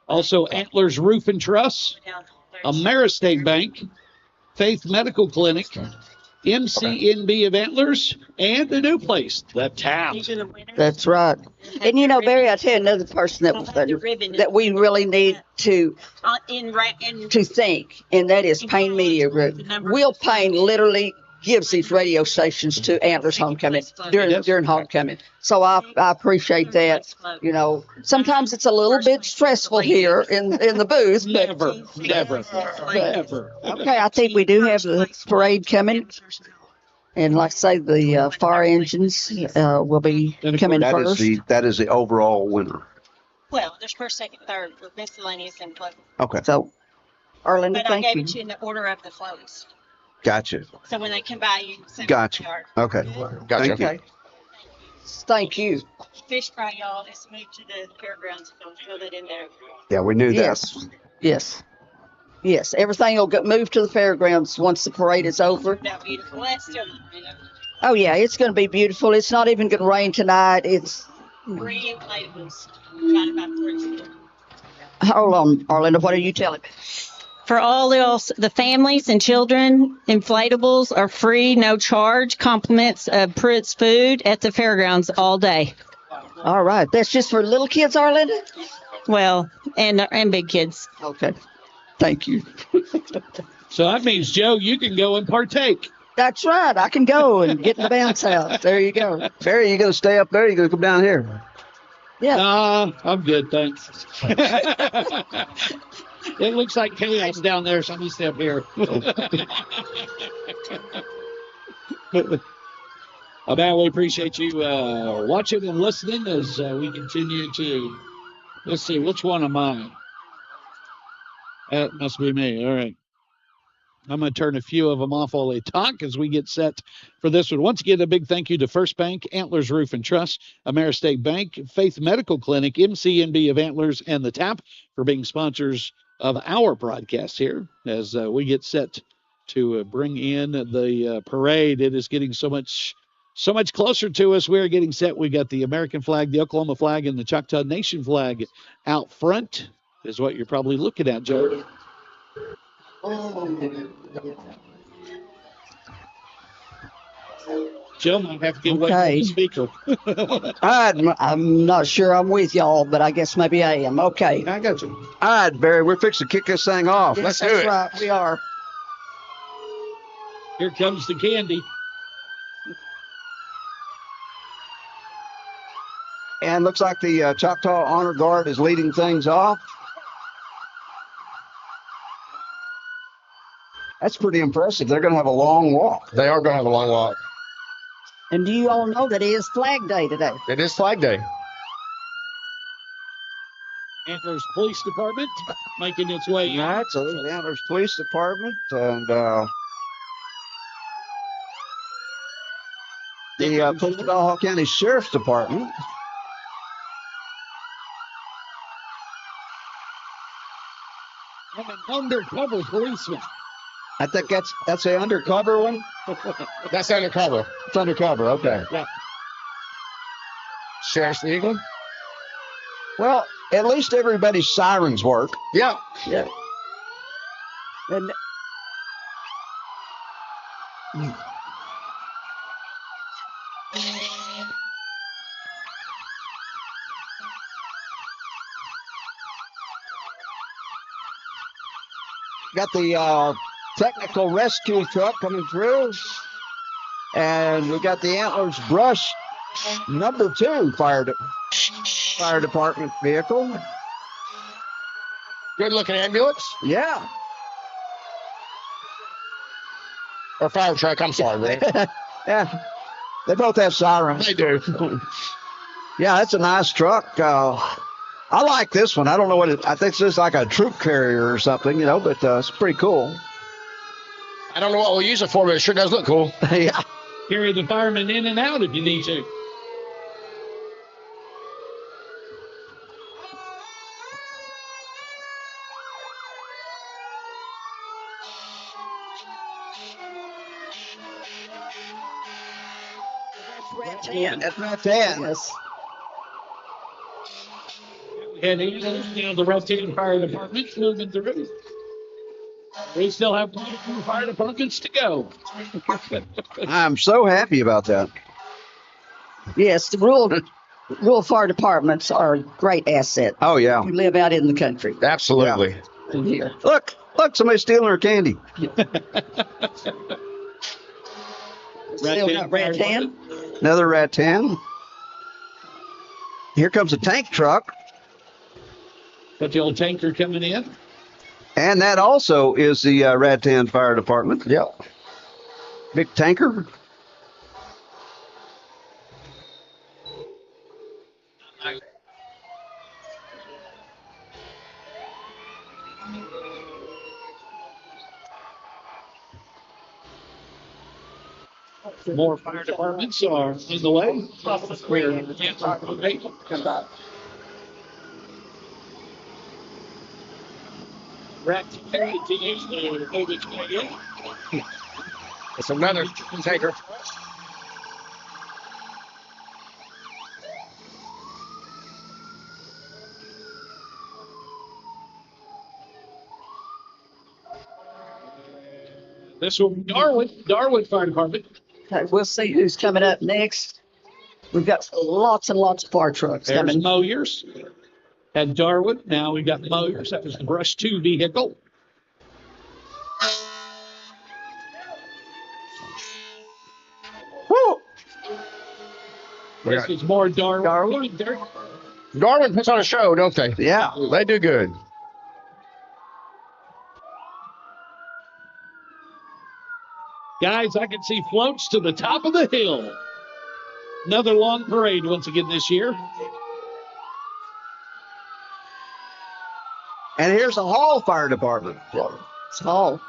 also Antlers Roof and Truss, Ameristate Bank, Faith Medical Clinic, MCNB of Antlers, and the new place, The Tap. That's right. And Barry, I tell you another person that we really need to thank, and that is Payne Media Group. Will Payne literally gives these radio stations to Antlers homecoming during homecoming. So I appreciate that. Sometimes it's a little bit stressful here in the booth. Never. Okay, I think we do have the parade coming. And like I say, the fire engines will be coming first. That is the overall winner. Well, there's first, second, third with miscellaneous and float. Okay. So, Arlinda, But I thank gave you. it to you in the order of the floats. Gotcha. So when they come by, you can send Gotcha. them to Okay. Gotcha. Thank you. Okay. Thank you. Fish fry, y'all, is moved to the fairgrounds. Don't throw that in there. Yeah, we knew that. Yes. Everything will get moved to the fairgrounds once the parade is over. That beautiful. That's still Oh yeah, it's going to be beautiful. It's not even going to rain tonight. It's free inflatables. Got about 3. hold on, Arlinda. What are you telling me? For all the families and children, inflatables are free, no charge. Compliments of Pruitt's Food at the fairgrounds all day. All right, that's just for little kids, Arlinda. Well, and big kids. Okay, thank you. So that means, Joe, you can go and partake. That's right. I can go and get in the bounce house. There you go. Barry, you going to stay up there? You going to come down here? Yeah. I'm good, thanks. It looks like chaos down there, so I'm going to step here. Man, we appreciate you watching and listening as we continue to, let's see, which one am I? That must be me. All right. I'm going to turn a few of them off while they talk as we get set for this one. Once again, a big thank you to First Bank, Antlers Roof and Truss, Ameristate Bank, Faith Medical Clinic, MCNB of Antlers, and the TAP for being sponsors of our broadcast here as we get set to bring in the parade. It is getting so much closer to us. We're getting set. We got the American flag, the Oklahoma flag, and the Choctaw Nation flag out front is what you're probably looking at, Joe. Joe might have to get away from Okay. the speaker. I'm not sure I'm with y'all, but I guess maybe I am. Okay. I got you. All right, Barry, we're fixing to kick this thing off. Yes, Let's do that's it. right. We are. Here comes the candy. And looks like the Choctaw Honor Guard is leading things off. That's pretty impressive. They're going to have a long walk. They are going to have a long walk. And do you all know that it is Flag Day today? It is Flag Day. Antlers Police Department making its way in. All right, so there's the Antlers Police Department and the Cuyahoga County Sheriff's Department. I'm an undercover policeman. I think that's the undercover one. That's undercover. It's undercover. Okay. Yeah. Sheriff's Eagle. Well, at least everybody's sirens work. Yeah. Yeah. And Got the technical rescue truck coming through. And we got the Antlers Brush #2 fire department vehicle. Good looking ambulance. Yeah. Or fire truck. I'm sorry, man. Yeah. They both have sirens. They do. Yeah, that's a nice truck. I like this one. I don't know what I think it's like a troop carrier or something, but it's pretty cool. I don't know what we'll use it for, but it sure does look cool. Yeah. Carry the firemen in and out if you need to. That's not 10. yes. And now the Rotating Fire Department moving through. We still have quite a few fire departments to go. I'm so happy about that. Yes, the rural fire departments are a great asset. Oh, yeah. You live out in the country. Absolutely. In here. Look, somebody's stealing our candy. Still got red tan. Another rattan. Here comes a tank truck. Got the old tanker coming in. And that also is the Rattan Fire Department. Yep. Big tanker. More fire departments are on the way. Rat continues to hold its way in. It's another tanker. This will be Darwin Fire Department. Okay, we'll see who's coming up next. We've got lots and lots of fire trucks There's coming. Moyers. Had Darwin. Now we got Moyers. That was the Brush 2 vehicle. Woo! This is more Darwin. Darwin puts on a show, don't they? Yeah. They do good. Guys, I can see floats to the top of the hill. Another long parade once again this year. And here's the Hall Fire Department. It's all.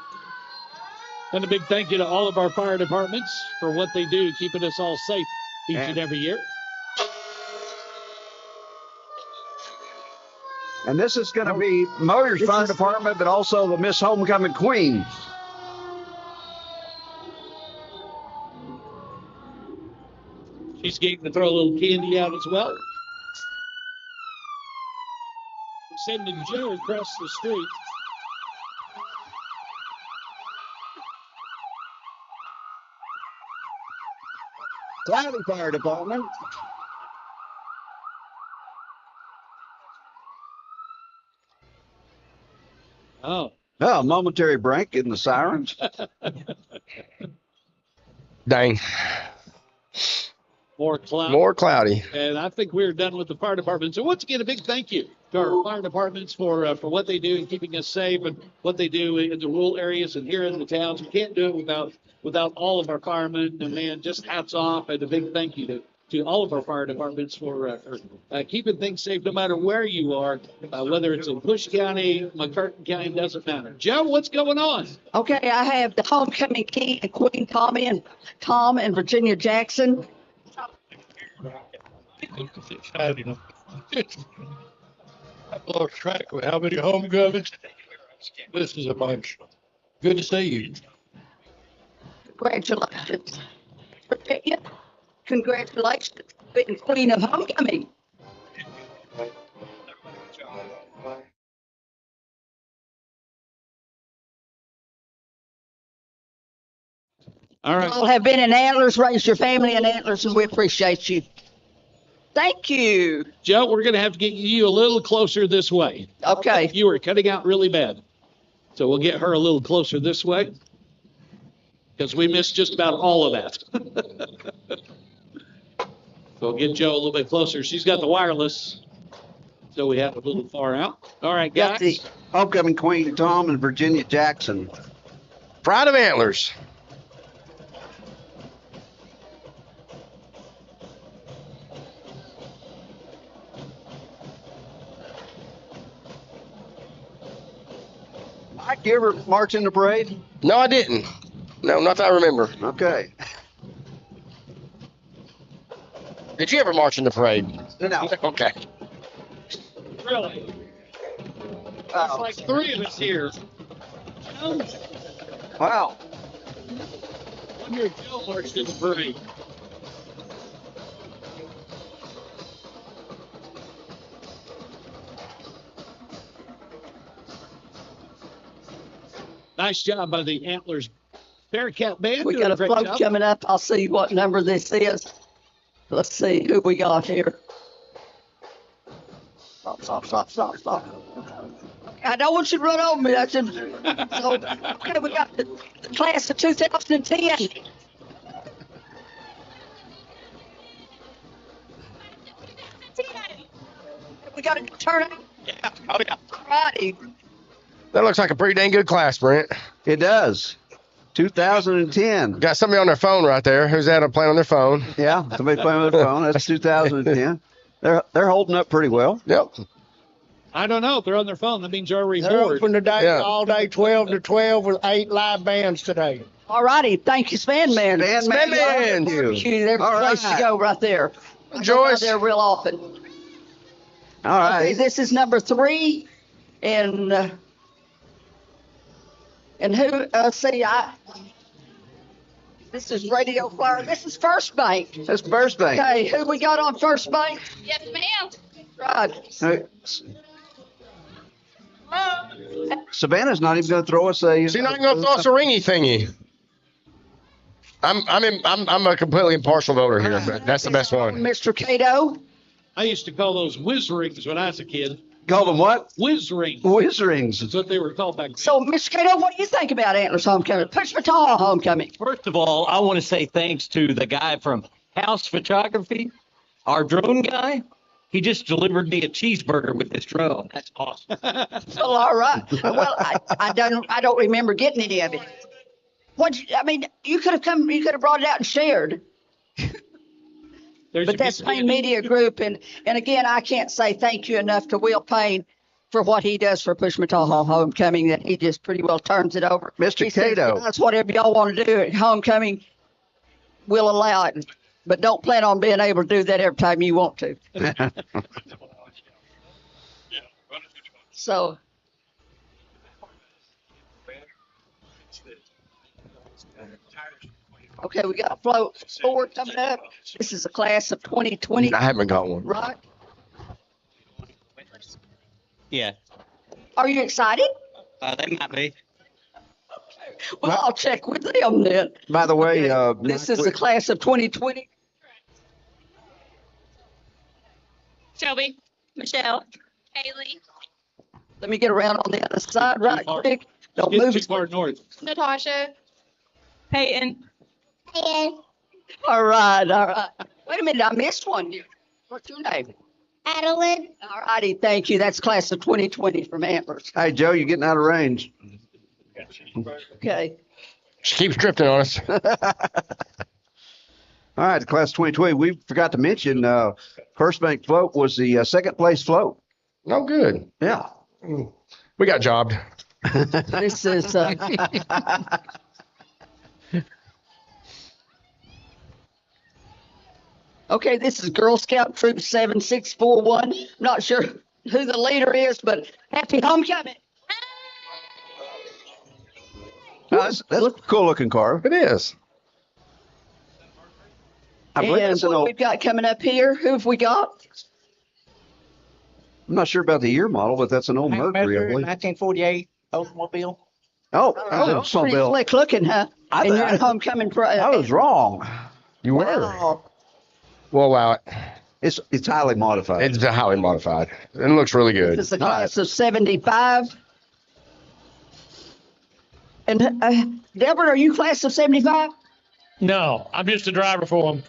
And a big thank you to all of our fire departments for what they do, keeping us all safe each and every year. And this is going to be Moyer's Fire Department, but also the Miss Homecoming Queen. She's getting to throw a little candy out as well. We're sending Joe across the street. Cloudy Fire Department. Oh, a momentary break in the sirens. Dang. more cloud. More cloudy. And I think we're done with the fire department. So once again, a big thank you to our fire departments for what they do in keeping us safe and what they do in the rural areas and here in the towns. We can't do it without all of our firemen. And man, just hats off and a big thank you to all of our fire departments for keeping things safe no matter where you are, whether it's in Bush County, McCartan County, doesn't matter. Joe, what's going on? Okay, I have the homecoming king and queen, Tom and Virginia Jackson. I've lost track of how many homecomings. This is a bunch. Good to see you. Congratulations, Virginia. Congratulations, being queen of homecoming. All right. All have been in Antlers, raised your family in Antlers, and we appreciate you. Thank you. Joe, we're going to have to get you a little closer this way. Okay. You were cutting out really bad. So we'll get her a little closer this way because we missed just about all of that. So we'll get Joe a little bit closer. She's got the wireless, so we have a little far out. All right, guys. Got the homecoming queen, Tom and Virginia Jackson. Pride of Antlers. Mike, you ever march in the parade? No, I didn't. No, not that I remember. Okay. Did you ever march in the parade? No. Okay. Really? There's like three of us here. Wow. One year Joe marched in the parade. Nice job by the Antlers Bearcat Band. We Doing got a great float job. coming up. I'll see what number this is. Let's see who we got here. Stop. I don't want you to run over me. That's it. So, okay, we got the class of 2010. We got a turnout. Yeah. Oh, yeah. Righty. That looks like a pretty dang good class, Brent. It does. 2010. Got somebody on their phone right there. Who's that playing on their phone? Yeah, somebody playing with their phone. That's 2010. They're holding up pretty well. Yep. I don't know if they're on their phone. That means they're already They're bored. open today, Yeah. all day, 12 to 12 with 8 live bands today. All righty. Thank you, Span Man. Span Man. There's a place to go right there. I go Joyce. out there real often. All right. Okay, this is number 3, and who? This is Radio Flyer. This is First Bank. That's First Bank. Okay, who we got on First Bank? Yes, ma'am. Right. Savannah's not even going to throw us a. She's not going to throw us a ringy thingy. I'm a completely impartial voter here, but that's the best one. Mr. Cato. I used to call those whiz rings when I was a kid. Call them what? Whiz rings. Whiz rings. That's what they were called back then. So, Mr. Cato, what do you think about Antlers Homecoming? Push Baton Homecoming. First of all, I want to say thanks to the guy from House Photography, our drone guy. He just delivered me a cheeseburger with this drone. That's awesome. Well, all right. Well, I don't remember getting any of it. You could have brought it out and shared. There's But a that's piece of Payne Media Group, and again, I can't say thank you enough to Will Payne for what he does for Pushmataha Homecoming, that he just pretty well turns it over. Mr. He says, Cato. "That's whatever y'all want to do at homecoming, we'll allow it. But don't plan on being able to do that every time you want to." So, okay, we got float 4 coming up. This is a class of 2020, I haven't got one. right? Yeah, Are you excited? they might be. Well, I'll check with them then. By the way, This is the class of 2020. Shelby. Michelle. Haley. Let me get around on the other side right quick. Don't Get move too it. far north. Natasha. Peyton. All right, all right. Wait a minute, I missed one. What's your name? Adeline. All righty, thank you. That's class of 2020 from Antlers. hey, Joe, you're getting out of range. Okay. She keeps drifting on us. All right, the class 2020. We forgot to mention First Bank float was the second place float. No good. Yeah. We got jobbed. This is okay, this is Girl Scout Troop 7641. Not sure who the leader is, but happy homecoming. That's a cool looking car. It is. I believe And it's an what old. we've got coming up here, who have we got? I'm not sure about the year model, but that's an old Mercury, I believe. 1948 Oldsmobile. Oh, Pretty Oldsmobile. slick looking, huh? I- And you're I- in homecoming. I was wrong. You were. Wow. We'll allow it. It's highly modified. It's highly modified. It looks really good. This is a class of 75. And Deborah, are you class of 75? No, I'm just a driver for them.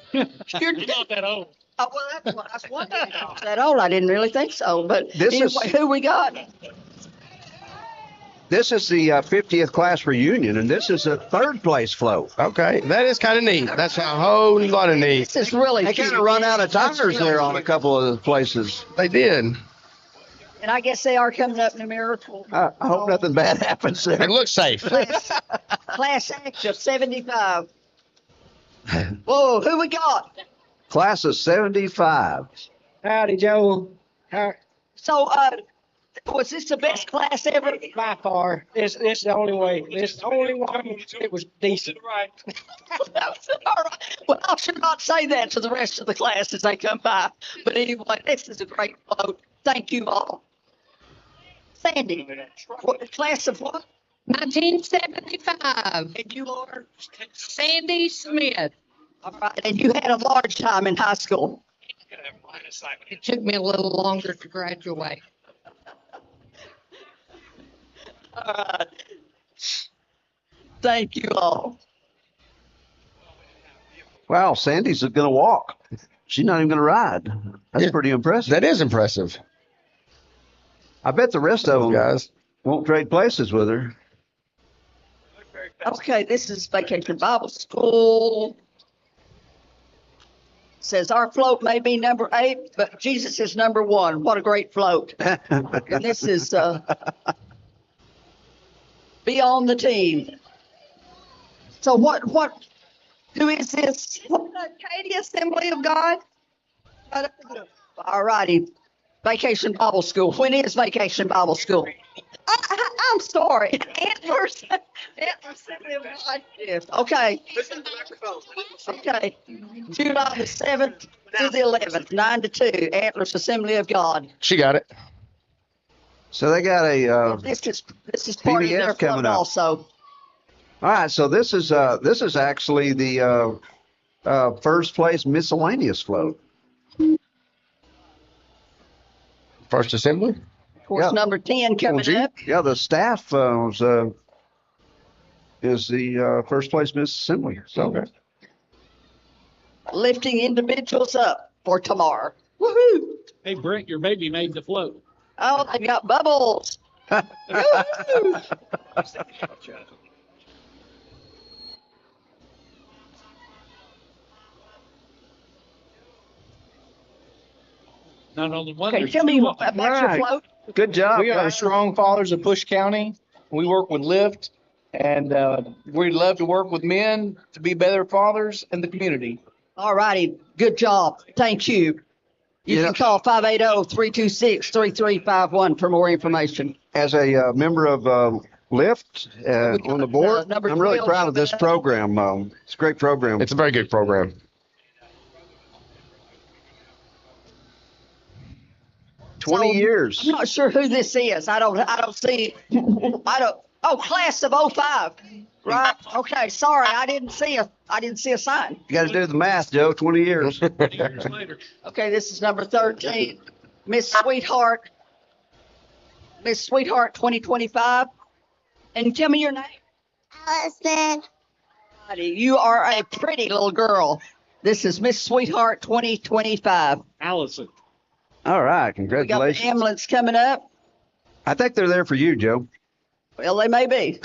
You're Not that old. Oh, well, that's one thing. That old, I didn't really think so. But This anyway, is- who we got? This is the 50th class reunion, and this is a third place float. Okay, that is kind of neat. That's a whole lot of neat. This is really They kind of run out of tires there on a couple of the places. They did. And I guess they are coming up numerical. I hope nothing bad happens there. It looks safe. Class act of 75. Whoa, who we got? Class of 75. Howdy, Joe. So, was this the best class ever? By far, this the only way. This the only one. It was decent. All right. Well, I should not say that to the rest of the class as they come by. But anyway, this is a great float. Thank you all. Sandy, what, class of what? 1975. And you are? Sandy Smith. All right. And you had a large time in high school. It took me a little longer to graduate. All right. Thank you all. Wow, Sandy's going to walk. She's not even going to ride. That's pretty impressive. That is impressive. I bet the rest of them Guys. won't trade places with her. Okay, this is Vacation Bible School. Says our float may be number 8, but Jesus is number 1. What a great float. And this is be on the team. So who is this? Katie Assembly of God. All righty. Vacation Bible School. When is Vacation Bible School? I'm sorry. Antlers. Antlers Assembly of God. Yes. Okay. Okay. July the 7th to the 11th, 9 to 2. Antlers Assembly of God. She got it. So they got a. This is part of PBS their coming float up. also. All right, so this is actually the first place miscellaneous float. First assembly. Of course, Yeah. number 10 coming up. Yeah, the staff is the first place Miss Assembly. So Okay. Lifting individuals up for tomorrow. Woohoo! Hey, Brent, your baby made the float. Oh, they got bubbles. Woo-hoo. Not only one. Okay, there's tell me two of about them. your float. Good job. We are guys. strong fathers of Push County. We work with Lyft, and we love to work with men to be better fathers in the community. All righty. Good job. Thank you. You Yeah. can call 580-326-3351 for more information. As a member of Lyft on the board, number I'm really 12 proud of this program. It's a great program. It's a very good program. 20 years. I'm not sure who this is. I don't see. Oh, class of 05. Right. Okay. Sorry. I didn't see a sign. You got to do the math, Joe. 20 years. 20 years later. Okay. This is number 13. Miss Sweetheart. Miss Sweetheart 2025. And tell me your name. Allison. Righty, you are a pretty little girl. This is Miss Sweetheart 2025. Allison. All right. We got the Congratulations. ambulance coming up. I think they're there for you, Joe. Well, they may be.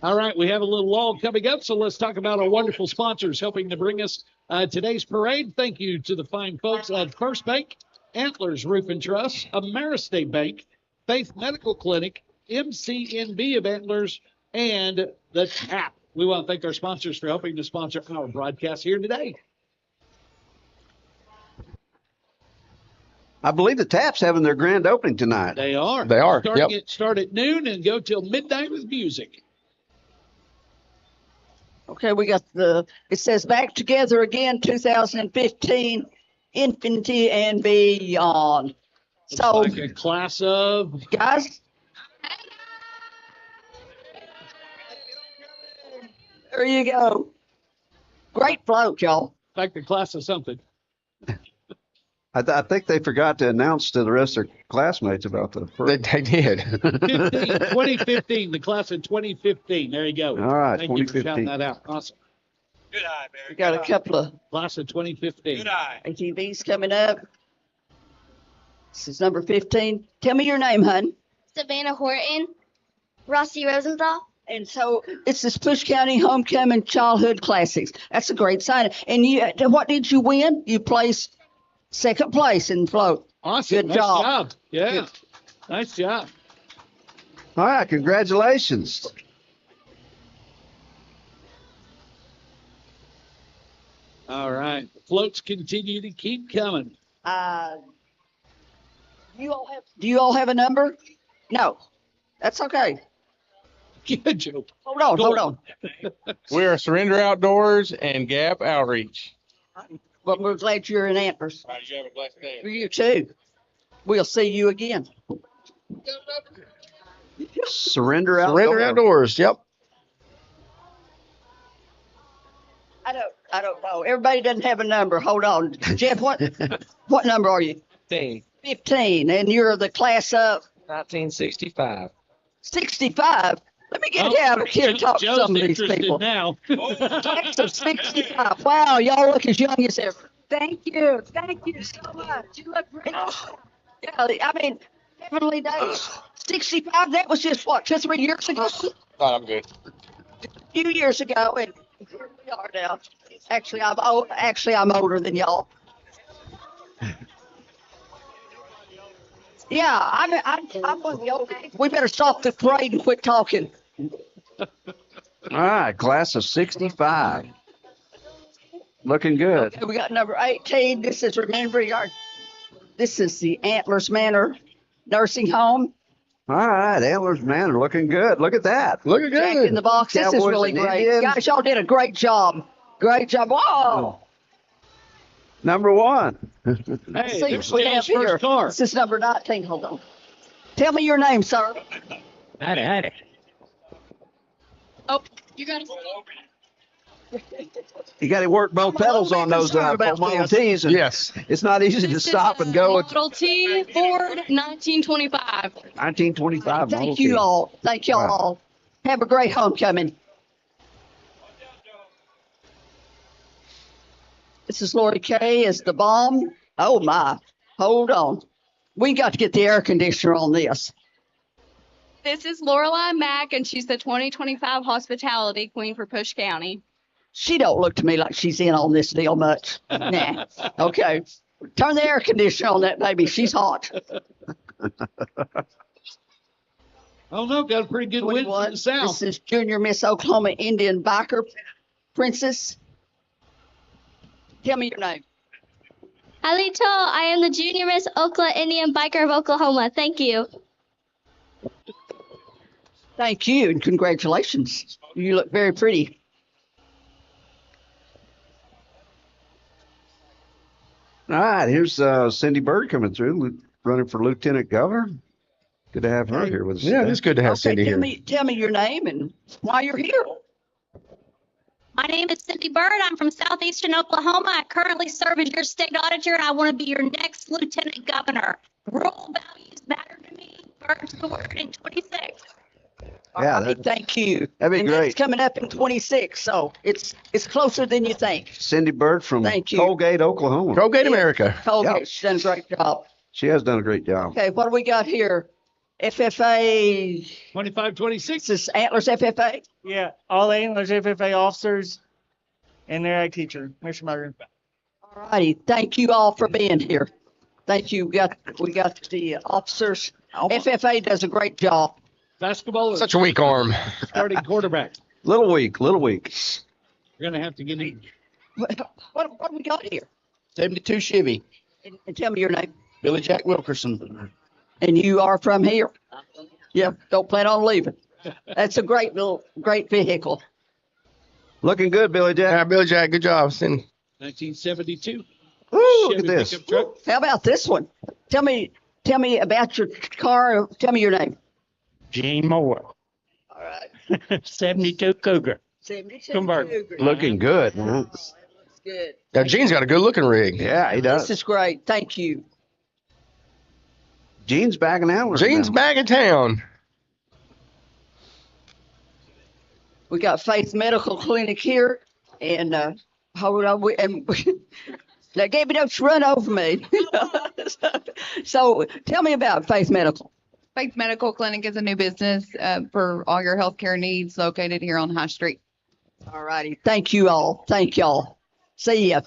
All right, we have a little lull coming up, so let's talk about our wonderful sponsors helping to bring us today's parade. Thank you to the fine folks at First Bank, Antlers Roof and Truss, Ameristate Bank, Faith Medical Clinic, MCNB of Antlers, and the TAP. We want to thank our sponsors for helping to sponsor our broadcast here today. I believe the TAP's having their grand opening tonight. They are. They are, Start at noon and go till midnight with music. Okay, we got it says Back Together Again 2015, Infinity and Beyond. So, Like a class of. guys, there you go. Great float, y'all. Like the class of something. I think they forgot to announce to the rest of their classmates about the They did. 2015, the class of 2015. There you go. All right, Thank you for shouting 2015. that out. Awesome. Good eye, Barry. We got a couple of Class of 2015. Good eye. ATVs coming up. This is number 15. Tell me your name, hun. Savannah Horton. Rossi Rosenthal. And so it's this Push County Homecoming Childhood Classics. That's a great sign. And what did you win? You placed second place in float. Awesome. Good Nice job. Yeah. Nice job. All right, congratulations. All right. Floats continue to keep coming. Do you all have a number? No. That's okay. Good, Joe. Hold on. We are Surrender Outdoors and Gap Outreach. But we're glad you're in Antlers. All right, you have a blessed day. For you too. We'll see you again. Surrender Surrender Outdoors. Yep. I don't know. Everybody doesn't have a number. Hold on. Jeff, what number are you? 15. 15. And you're the class of 1965. 65. Let me get down here and talk to Joe's some of these interested people. now. Class of 65. Wow, y'all look as young as ever. Thank you. Thank you so much. You look great. Yeah, I mean, heavenly days. 65, that was just what, 2 or 3 years ago? Oh, I'm good. A few years ago, and here we are now. Actually, I'm older than y'all. Yeah, I'm one of the old. We better stop the parade and quit talking. All right, class of 65. Looking good. Okay, we got number 18. This is this is the Antlers Manor Nursing Home. All right, Antlers Manor looking good. Look at that. Looking Jack good. in the box. This is Cowboys really and great. Indians. Guys, y'all did a great job. Great job. Whoa. Number 1. Hey, See there's what we have Stan's here. first car. This is number 19. Hold on. Tell me your name, sir. Howdy. Oh, you got it. You got to work both pedals on those Model Ts. And Yes. It's not easy to stop and go. It's Model T Ford 1925. 1925 Model Thank T. you all. Thank y'all Wow. all. Have a great homecoming. This is Lori Kay as the bomb. Oh my. Hold on. We got to get the air conditioner on this. This is Lorelei Mack, and she's the 2025 Hospitality Queen for Push County. She don't look to me like she's in on this deal much. Nah. Okay. Turn the air conditioner on that baby. She's hot. Oh no, got a pretty good wind from the south. This is Junior Miss Oklahoma Indian Biker Princess. Tell me your name. Alito, I am the Junior Miss Oklahoma Indian Biker of Oklahoma. Thank you. Thank you and congratulations. You look very pretty. All right, here's Cindy Bird coming through, running for Lieutenant Governor. Good to have her here with us. Yeah, today. it's good to have Cindy tell here. tell me your name and why you're here. My name is Cindy Bird. I'm from southeastern Oklahoma. I currently serve as your state auditor, and I want to be your next lieutenant governor. Rural values matter to me. Bird's the word in 26. Yeah, Thank you. that'd be and great. It's coming up in 26, so it's closer than you think. Cindy Bird from Thank you. Colgate, Oklahoma. Colgate, America. Colgate, Yep. she's done a great job. She has done a great job. Okay, what do we got here? FFA. 2526. This is Antlers FFA. Yeah, all Antlers FFA officers and their ag teacher, Mr. Murray. All righty. Thank you all for being here. Thank you. We got the officers. FFA does a great job. Basketball. Such a weak arm. Starting quarterback. Little weak. We're gonna have to get in. What do we got here? 72 Chevy. And tell me your name. Billy Jack Wilkerson. And you are from here? Yeah, don't plan on leaving. That's a great vehicle. Looking good, Billy Jack. Yeah, Billy Jack, good job. Cindy. 1972. Woo, look at Chevy this. pickup truck. How about this one? Tell me about your car. Tell me your name. Gene Moore. All right. 72 Cougar. 72. Convert. Looking good. That's good. Now, Gene's got a good looking rig. Yeah, he does. This is great. Thank you. Gene's back in Antlers. Gene's now. back in town. We got Faith Medical Clinic here, and hold on, they gave me don't run over me. So tell me about Faith Medical. Faith Medical Clinic is a new business for all your healthcare needs located here on High Street. All righty. Thank you all. Thank y'all. See ya.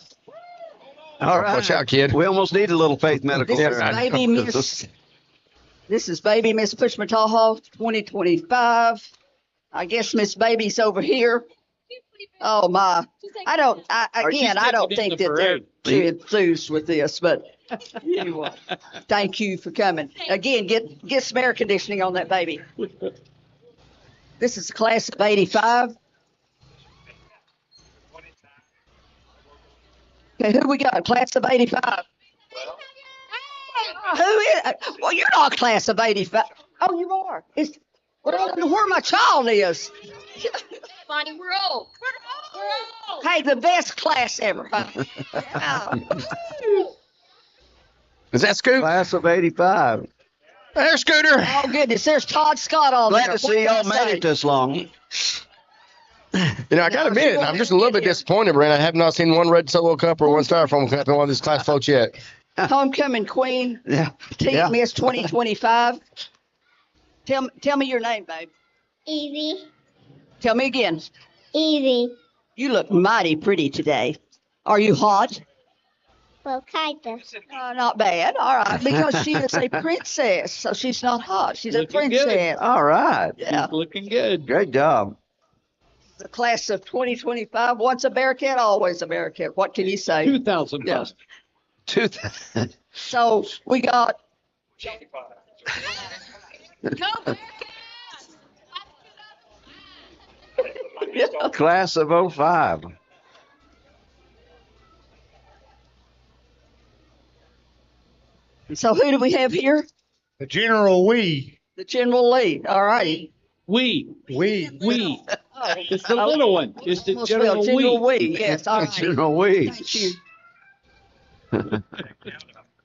All right. Watch out, kid. We almost need a little Faith Medical. This is there. baby Miss. This is baby Miss Pushmataha 2025. I guess Miss Baby's over here. Oh my! I don't think that they're too enthused with this, but anyway, thank you for coming. Again, get some air conditioning on that baby. This is a class of '85. Okay, who we got? Class of '85. Who is? Well, you're not class of '85. Oh, you are. Well, I don't know where my child is. Bonnie, we're old. We're old. Hey, the best class ever. Huh? Is that Scoot? Class of '85. There's Scooter. Oh goodness, there's Todd Scott on Glad there. to see y'all made it this long. You know, I got to admit, I'm just a little bit disappointed, Brent. I have not seen one red solo cup or one styrofoam cup in one of these class floats yet. Homecoming Queen. Yeah. Team Yeah. Miss 2025. Tell me your name, babe. Easy. Tell me again. Easy. You look mighty pretty today. Are you hot? Well, kinda. Not bad. All right, because she is a princess, so she's not hot. She's a Looking good. princess. All right. Yeah. Looking good. Great job. The class of 2025. Once a Bearcat, always a Bearcat. What can you say? 2000 Yeah. plus. So we got. Class of '05. So who do we have here? The General Wee. The General Lee. All righty. We. Wee. It's the little one. It's the Almost General spelled General Wee. Wee. Yes. All right. General Wee. Thank you.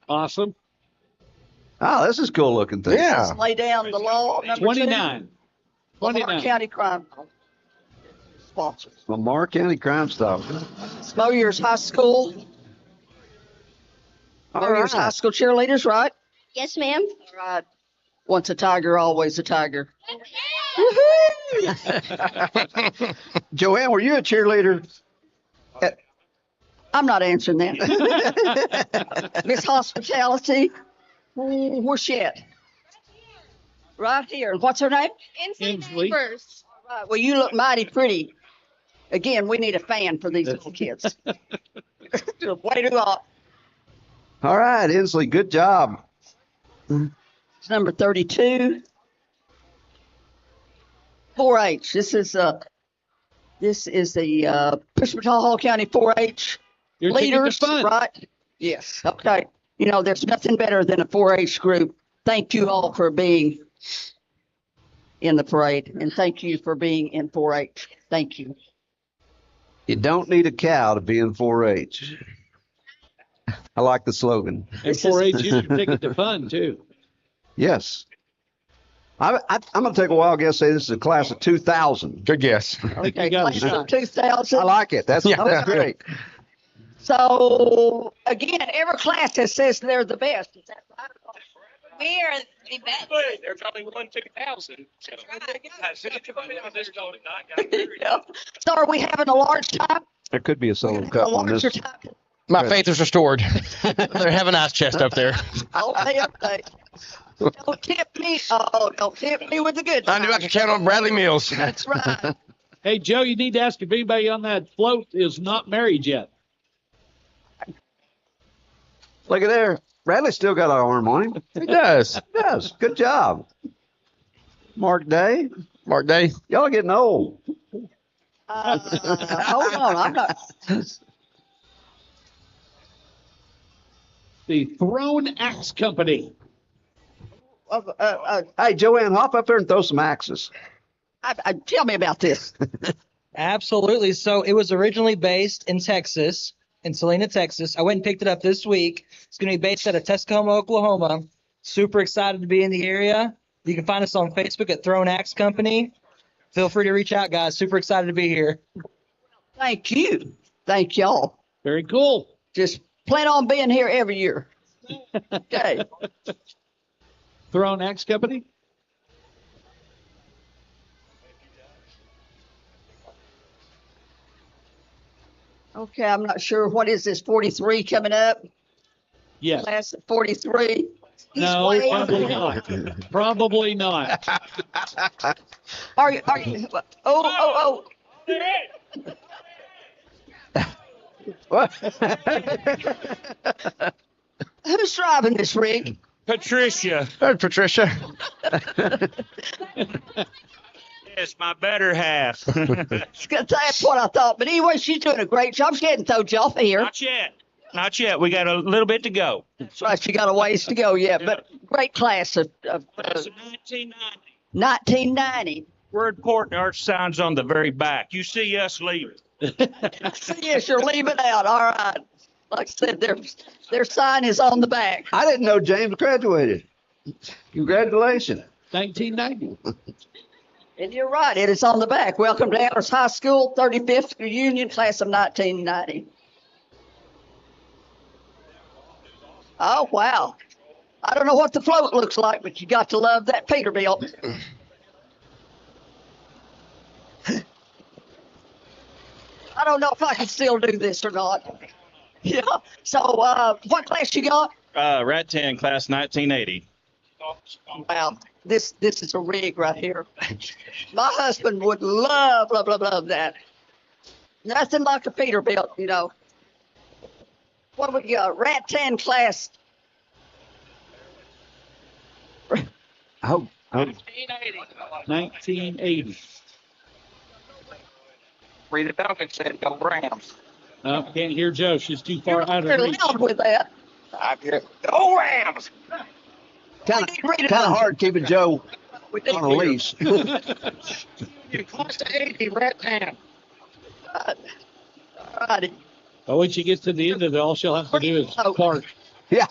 Awesome. Oh, this is cool looking thing. Yeah. Let's lay down the law. Number 29. Lamar 29. County Crime Sponsor. Lamar County Crime Stop. Moyers High School. All Moyers High right. School cheerleaders, right? Yes, ma'am. All right. Once a tiger, always a tiger. Joanne, were you a cheerleader? I'm not answering that. Miss Hospitality, where's she at? Right here. And what's her name? Inslee. First. Right. Well, you look mighty pretty. Again, we need a fan for these little kids. Way to go. All right, Inslee, good job. It's number 32. 4-H. This is the Pushmataha County 4-H You're taking the leaders, fun. right? Yes. Okay. You know, there's nothing better than a 4-H group. Thank you all for being in the parade, and thank you for being in 4-H. Thank you. You don't need a cow to be in 4-H. I like the slogan. And 4-H is your ticket to fun, too. Yes. I'm going to take a wild guess, say this is a class of 2000. Good guess. Okay, class of 2000. I like it. That's great. So, again, every class that says they're the best. Is that right? We are the best. There's only 2,000. Yeah. So are we having a large time? There could be a solo cup on this. My faith is restored. They have an ice chest up there. Don't tip me. Oh, don't tip me with the good I knew I could count on Bradley Mills. That's right. Hey, Joe, you need to ask if anybody on that float is not married yet. Look at there. Bradley's still got an arm on him. He does. He does. Good job. Mark Day. Mark Day. Y'all are getting old. Hold on. I'm not. The Thrown Axe Company. Hey, Joanne, hop up there and throw some axes. Tell me about this. Absolutely. So it was originally based in Texas, in Salina, Texas. I went and picked it up this week. It's going to be based out of Tuscaloosa, Oklahoma. Super excited to be in the area. You can find us on Facebook at Thrown Axe Company. Feel free to reach out, guys. Super excited to be here. Thank you. Thank y'all. Very cool. Just plan on being here every year. Okay. Thrown Axe Company? Okay, I'm not sure. What is this, 43 coming up? Yes. Class of 43? No, probably not. Probably not. Are you, oh. What? Who's driving this rig? Patricia. Patricia. Yes, my better half. That's what I thought. But anyway, she's doing a great job. She hadn't thrown you off here. Not yet. Not yet. We got a little bit to go. That's right. She got a ways to go yet. But great class of That's 1990. 1990. We're important. Our sign's on the very back. You see us leaving. Yes, you're leaving out. All right. Like I said, their sign is on the back. I didn't know James graduated. Congratulations. 1990. And you're right. It is on the back. Welcome to Antlers High School, 35th reunion, class of 1990. Oh, wow. I don't know what the float looks like, but you got to love that Peterbilt. I don't know if I can still do this or not. Yeah. So, what class you got? Rat 10, class 1980. Wow. This is a rig right here. My husband would love that. Nothing like a Peterbilt, you know. What we got? Rat 10 class. Oh. 1980. Rita Duncan said go Rams. Oh, can't hear Joe. She's too far out You're of reach. loud with that. I get go Rams. Kind of hard keeping Joe on a leash. You class 80, Rat 10. Alrighty. But when she gets to the end of it, all she'll have to do is park. Yeah.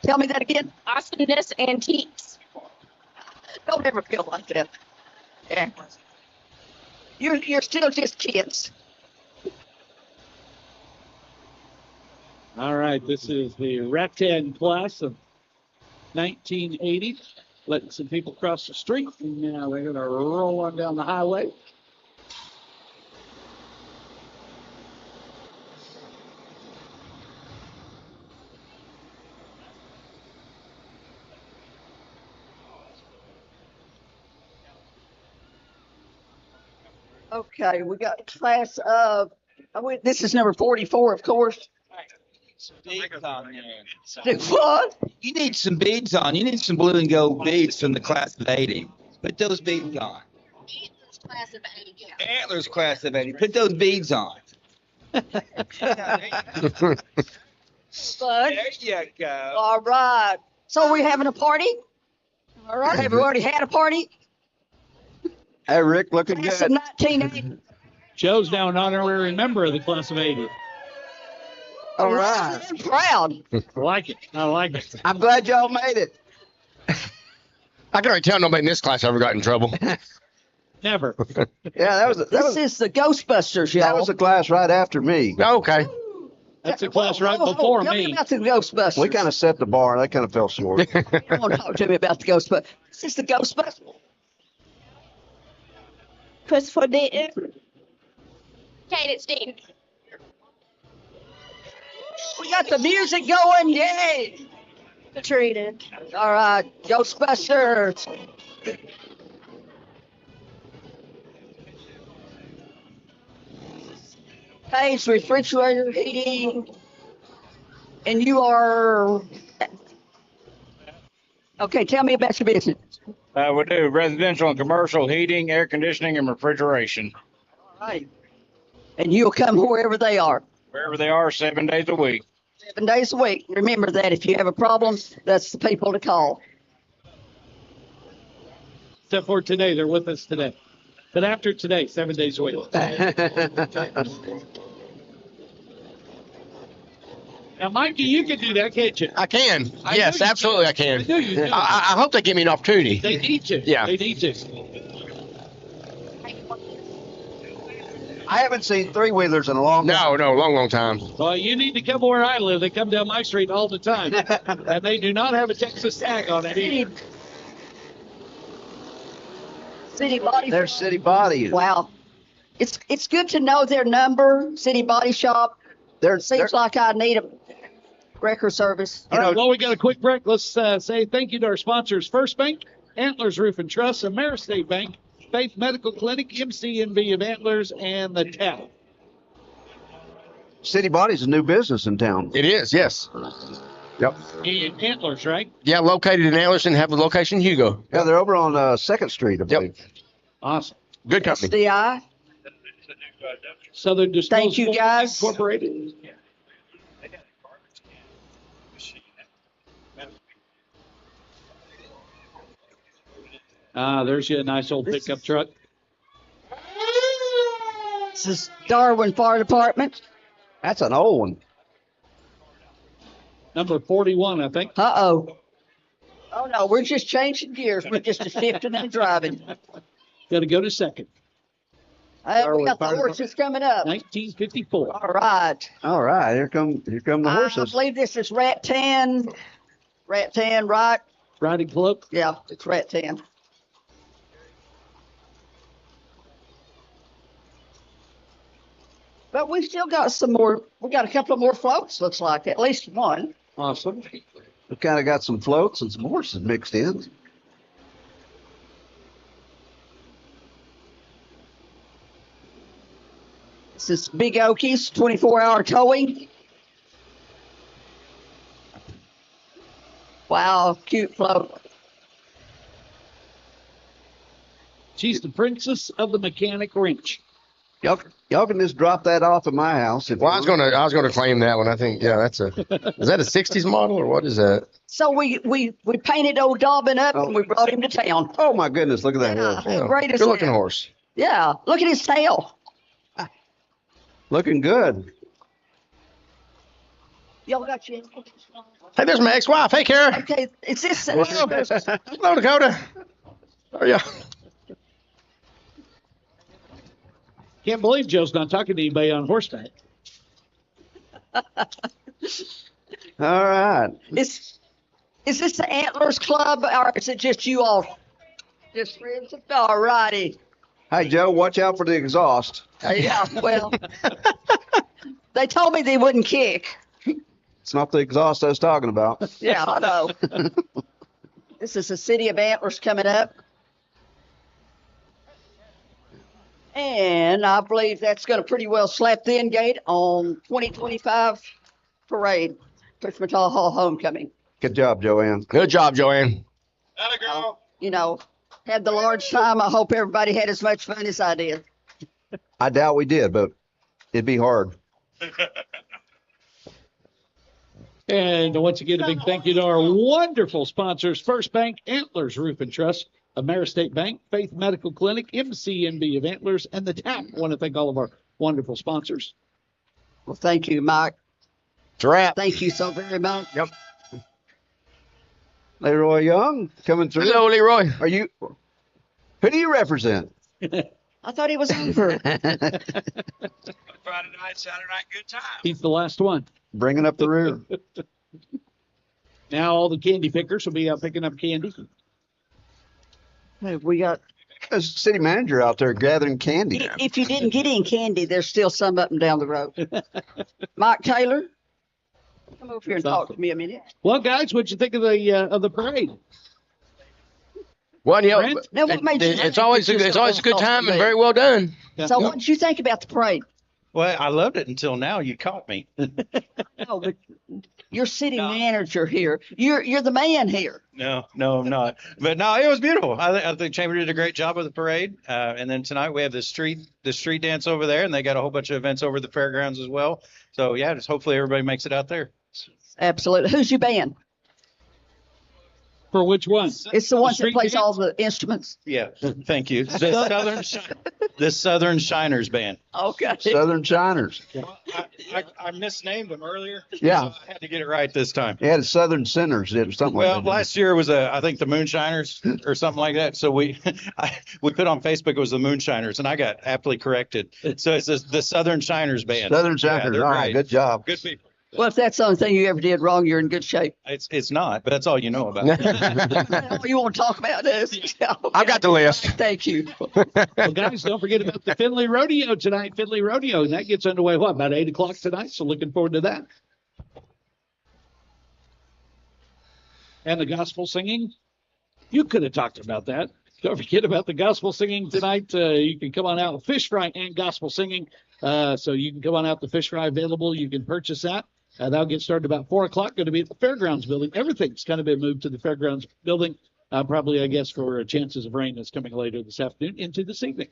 Tell me that again. Awesomeness Antiques. Don't ever feel like that. Yeah. You're still just kids. All right, this is the Rattan class of 1980. Letting some people cross the street, and now they're going to roll on down the highway. Okay, we got class of, this is number 44, of course. Beads on there. Do what? You need some beads on. You need some blue and gold beads from the class of 80. Put those beads on. Antlers class of 80. Put those beads on. Bud. There you go. All right. So are we having a party? All right. Have we already had a party? Hey, Rick, looking Class good. of 1980. Joe's now an honorary member of the class of 80. All right. I'm proud. I like it. I like it. I'm glad y'all made it. I can already tell nobody in this class ever got in trouble. Never. Yeah, that was This is the Ghostbusters, y'all. that was a class right after me. Okay. That's a class right before Tell me me. about the Ghostbusters. We kind of set the bar. That kind of fell short. Come on, talk to me about the Ghostbusters. This is the Ghostbusters. Christopher Denton. Cadence Dean. We got the music going, yay! Katrina. All right, Ghostbusters. Page, refrigerator, heating, and you are. Okay, tell me about your business. We do residential and commercial heating, air conditioning, and refrigeration. All right. And you'll come wherever they are. Wherever they are, 7 days a week. 7 days a week. Remember that if you have a problem, that's the people to call. Except for today, they're with us today. But after today, 7 days a week. Now, Mikey, you can do that, can't you? I can. Yes, know you absolutely can. I can. I know you do. I hope they give me an opportunity. They need to. Yeah. They need to. I haven't seen three-wheelers in a long time. No, long time. Well, you need to come where I live. They come down my street all the time. And they do not have a Texas tag on it either. City Body. They're City Body. Wow. It's good to know their number, City Body Shop. Seems like I need a record service. All right, well, we got a quick break. Let's say thank you to our sponsors, First Bank, Antlers Roof and Truss, Ameristate Bank, Faith Medical Clinic, MCNB of Antlers, and the TAP. City Body's a new business in town. It is, yes. Yep. And Antlers, right? Yeah, located in Antlers and have a location in Hugo. Yeah, they're over on 2nd Street, I believe. Awesome. Good company. SDI. Southern Disposal Thank you, guys. Incorporated. There's you a nice old pickup truck. This is Darwin Fire Department. That's an old one. Number 41, I think. Uh-oh. Oh, no, we're just changing gears. We're just a shifting and driving. Got to go to 2nd. We got the horses coming up. 1954. All right. All right, here come the I horses. believe this is Rat 10. Rat 10, right? Riding Club. Yeah, it's Rat 10. But we still got some more. We got a couple of more floats, looks like. At least one. Awesome. We kind of got some floats and some horses mixed in. This is Big Okies, 24-hour towing. Wow, cute float. She's the princess of the mechanic wrench. Y'all can just drop that off at my house. Well, I was gonna claim that one. I think, yeah, is that a 60s model or what is that? So we painted old Dobbin up and we brought him to town. Oh my goodness, look at that horse. Yeah, great as Good looking that. horse. Yeah, look at his tail. Looking good. Y'all got your. Hey, there's my ex-wife. Hey, Kara. Okay, is this? Hello, Dakota. How are you? Can't believe Joe's not talking to anybody on horseback. All right. Is this the Antlers Club or is it just you all? Just friends? All righty. Hey, Joe, watch out for the exhaust. Yeah, well, they told me they wouldn't kick. It's not the exhaust I was talking about. Yeah, I know. This is the City of Antlers coming up. And I believe that's going to pretty well slap the end gate on 2025 parade, Pushman Hall homecoming. Good job, Joanne. Good job, Joanne. You know, had the Lord's time. I hope everybody had as much fun as I did. I doubt we did, but it'd be hard. And once again, a big thank you to our wonderful sponsors, First Bank, Antlers Roof and Trust, Ameristate Bank, Faith Medical Clinic, MCNB of Antlers, and the TAP. I want to thank all of our wonderful sponsors. Well, thank you, Mike. It's a wrap. Thank you so very much. Yep. Leroy Young coming through. Hello, Leroy. Who do you represent? I thought he was over. Friday night, Saturday night, good time. He's the last one. Bringing up the rear. Now all the candy pickers will be out picking up candy. Hey, we got There's a city manager out there gathering candy. If you didn't get any candy, there's still some up and down the road. Mike Taylor, come over here and talk to me a minute. Well, guys, what'd you think of the parade? Well, yeah, Brent? Now, what made you think it's always you a just good talk time to and me? very well done. So, what did you think about the parade? Well, I loved it until now. You caught me. No, but you're city manager here. You're the man here. No, I'm not. But no, it was beautiful. I think Chamber did a great job with the parade. And then tonight we have the street dance over there, and they got a whole bunch of events over at the fairgrounds as well. So yeah, just hopefully everybody makes it out there. Absolutely. Who's your band? For which one? It's the one that street plays dance? all the instruments. Yeah, thank you. The Southern Shiners Band. Okay. Southern Shiners. I misnamed them earlier. Yeah. So I had to get it right this time. Yeah, the Southern Sinners did something Well, like that. last year was I think the Moonshiners or something like that. So we put on Facebook it was the Moonshiners, and I got aptly corrected. So it's the Southern Shiners Band. Southern Yeah, Shiners. they're All right, great. good job. Good people. Well, if that's the only thing you ever did wrong, you're in good shape. It's not, but that's all you know about. All you want to talk about is. I've got the list. Thank you. Well, guys, don't forget about the Finley Rodeo tonight. Finley Rodeo, and that gets underway, about 8 o'clock tonight? So looking forward to that. And the gospel singing. You could have talked about that. Don't forget about the gospel singing tonight. You can come on out with fish fry and gospel singing. So you can come on out. The fish fry available. You can purchase that. That'll get started about 4 o'clock. Going to be at the Fairgrounds building. Everything's kind of been moved to the Fairgrounds building. Probably, I guess, for chances of rain that's coming later this afternoon into this evening.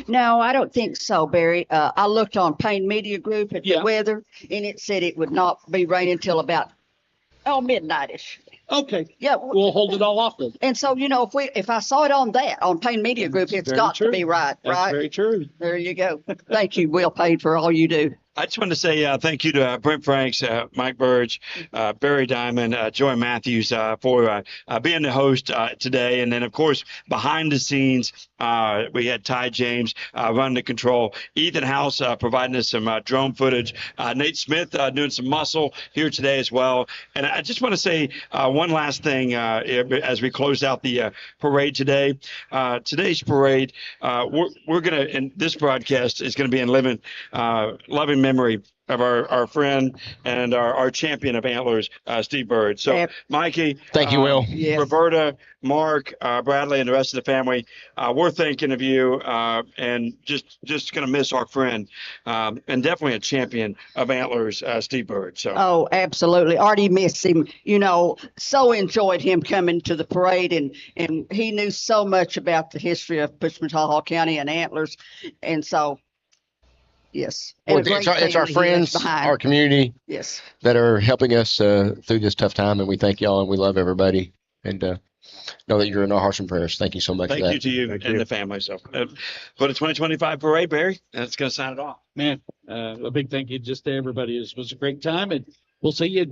No, I don't think so, Barry. I looked on Payne Media Group at the weather, and it said it would not be raining until about midnight-ish. Okay. Yeah, we'll hold it all off then. And so, if I saw it on Payne Media Group, it's very got true. to be right, That's right? very true. There you go. Thank you, Will Payne, for all you do. I just wanted to say thank you to Brent Franks, Mike Burge, Barry Diamond, Joy Matthews for being the host today. And then, of course, behind the scenes, we had Ty James running the control, Ethan House providing us some drone footage, Nate Smith doing some muscle here today as well. And I just want to say one last thing as we close out the parade today. Today's parade, we're going to, and this broadcast is going to be in loving memory of our friend and our champion of Antlers, Steve Bird. So, Mikey. Thank you, Will. Roberta, Mark, Bradley, and the rest of the family, we're thinking of you and just going to miss our friend and definitely a champion of Antlers, Steve Bird. So. Oh, absolutely. Already missed him. So enjoyed him coming to the parade, and he knew so much about the history of Pushmataha County and Antlers. And so, yes. Well, And a it's great our family he friends, left behind. our community Yes. that are helping us through this tough time, and we thank y'all, and we love everybody, and know that you're in our hearts and prayers. Thank you so much for Thank that. you to you and the family. So, for the 2025 parade, Barry, that's going to sign it off. Man, a big thank you just to everybody. It was a great time, and we'll see you